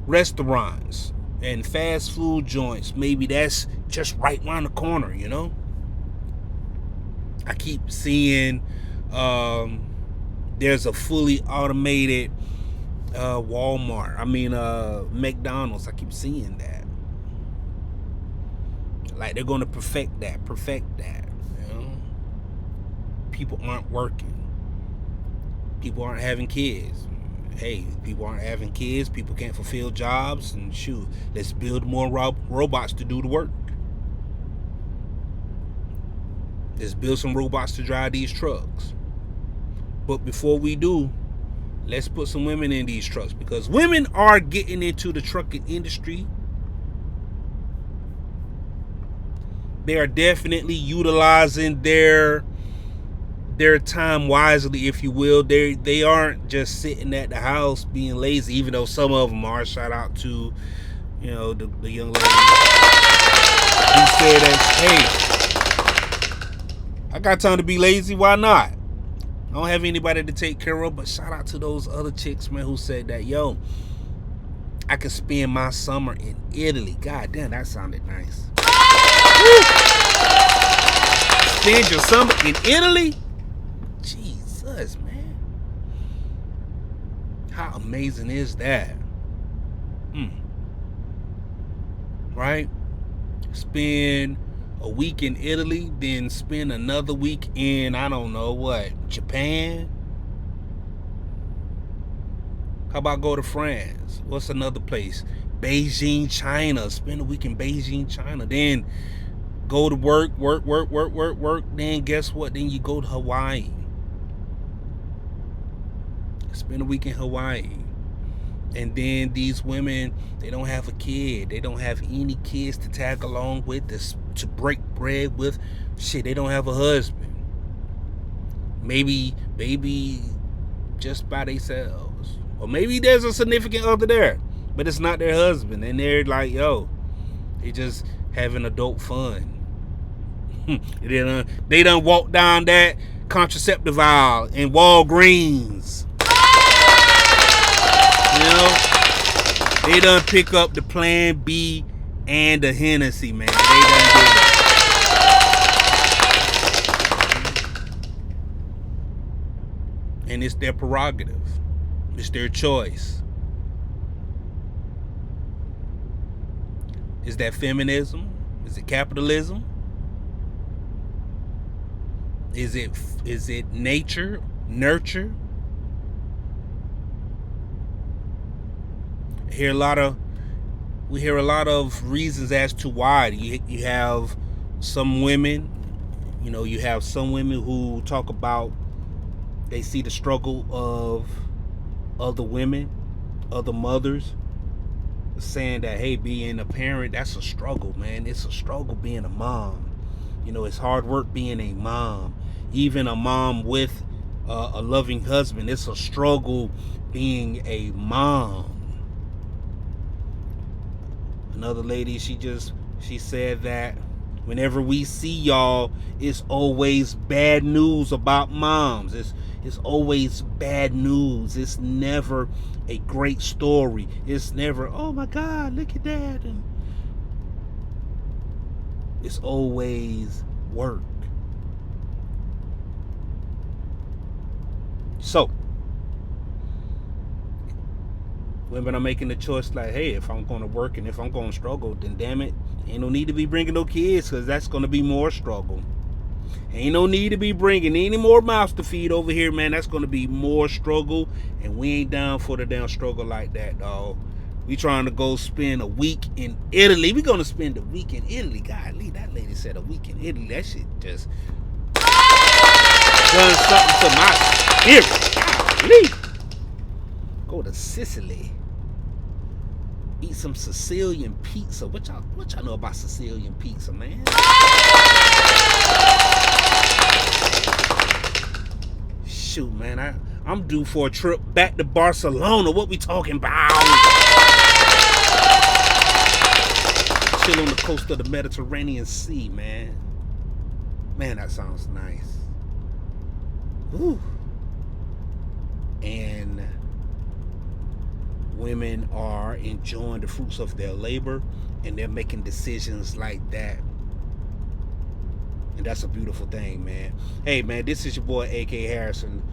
restaurants and fast food joints. Maybe that's just right around the corner, I keep seeing there's a fully automated McDonald's. I keep seeing that. They're going to perfect that. People aren't working. People aren't having kids. Hey, people aren't having kids. People can't fulfill jobs. And shoot, let's build more robots to do the work. Let's build some robots to drive these trucks. But before we do, let's put some women in these trucks, because women are getting into the trucking industry. They are definitely utilizing their time wisely, if you will. They aren't just sitting at the house being lazy, even though some of them are. Shout out to, the young lady who said that, hey, I got time to be lazy, why not? I don't have anybody to take care of. But shout out to those other chicks, man, who said that, yo, I could spend my summer in Italy. God damn, that sounded nice. Spend your summer in Italy? Jesus, man. How amazing is that? Right? Spend a week in Italy, then spend another week in, I don't know what, Japan? How about go to France? What's another place? Beijing, China. Spend a week in Beijing, China. Then go to work. Then guess what? Then you go to Hawaii. Spend a week in Hawaii. And then these women, they don't have a kid. They don't have any kids to tag along with, to break bread with. Shit, they don't have a husband. Maybe just by themselves. Or maybe there's a significant other there, but it's not their husband. And they're like, yo, they just having adult fun. They done walk down that contraceptive aisle in Walgreens. They done pick up the Plan B and the Hennessy, man. They done did it. And it's their prerogative. It's their choice. Is that feminism? Is it capitalism? Is it nature, nurture? We hear a lot of reasons as to why. You have some women, you have some women who talk about, they see the struggle of other women, other mothers, saying that, hey, being a parent, that's a struggle, man. It's a struggle being a mom. It's hard work being a mom. Even a mom with a loving husband, it's a struggle being a mom. Another lady, she said that whenever we see y'all, it's always bad news about moms. It's always bad news. It's never a great story. It's never, oh my God, look at that. And it's always work. So, women are making the choice like, hey, if I'm going to work and if I'm going to struggle, then damn it, ain't no need to be bringing no kids, because that's going to be more struggle. Ain't no need to be bringing any more mouths to feed over here, man. That's going to be more struggle, and we ain't down for the damn struggle like that, dog. We trying to go spend a week in Italy. We going to spend a week in Italy. Golly, that lady said a week in Italy. That shit just done something to my spirit. Golly. Go to Sicily. Eat some Sicilian pizza. What y'all know about Sicilian pizza, man? Shoot, man, I'm due for a trip back to Barcelona. What we talking about? Chill on the coast of the Mediterranean Sea, man. Man, that sounds nice. Ooh. And women are enjoying the fruits of their labor, and they're making decisions like that. And that's a beautiful thing, man. Hey, man, this is your boy, AK Harrison.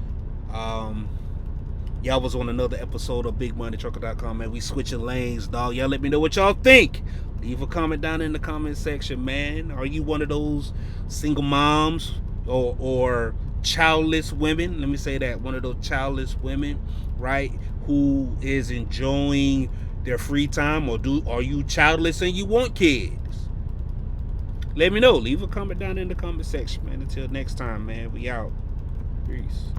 Y'all was on another episode of BigMoneyTrucker.com, man. We switching lanes, dog. Y'all let me know what y'all think. Leave a comment down in the comment section, man. Are you one of those single moms or childless women? Let me say that. One of those childless women, right, who is enjoying their free time? Or are you childless and you want kids? Let me know. Leave a comment down in the comment section, man. Until next time, man. We out. Peace.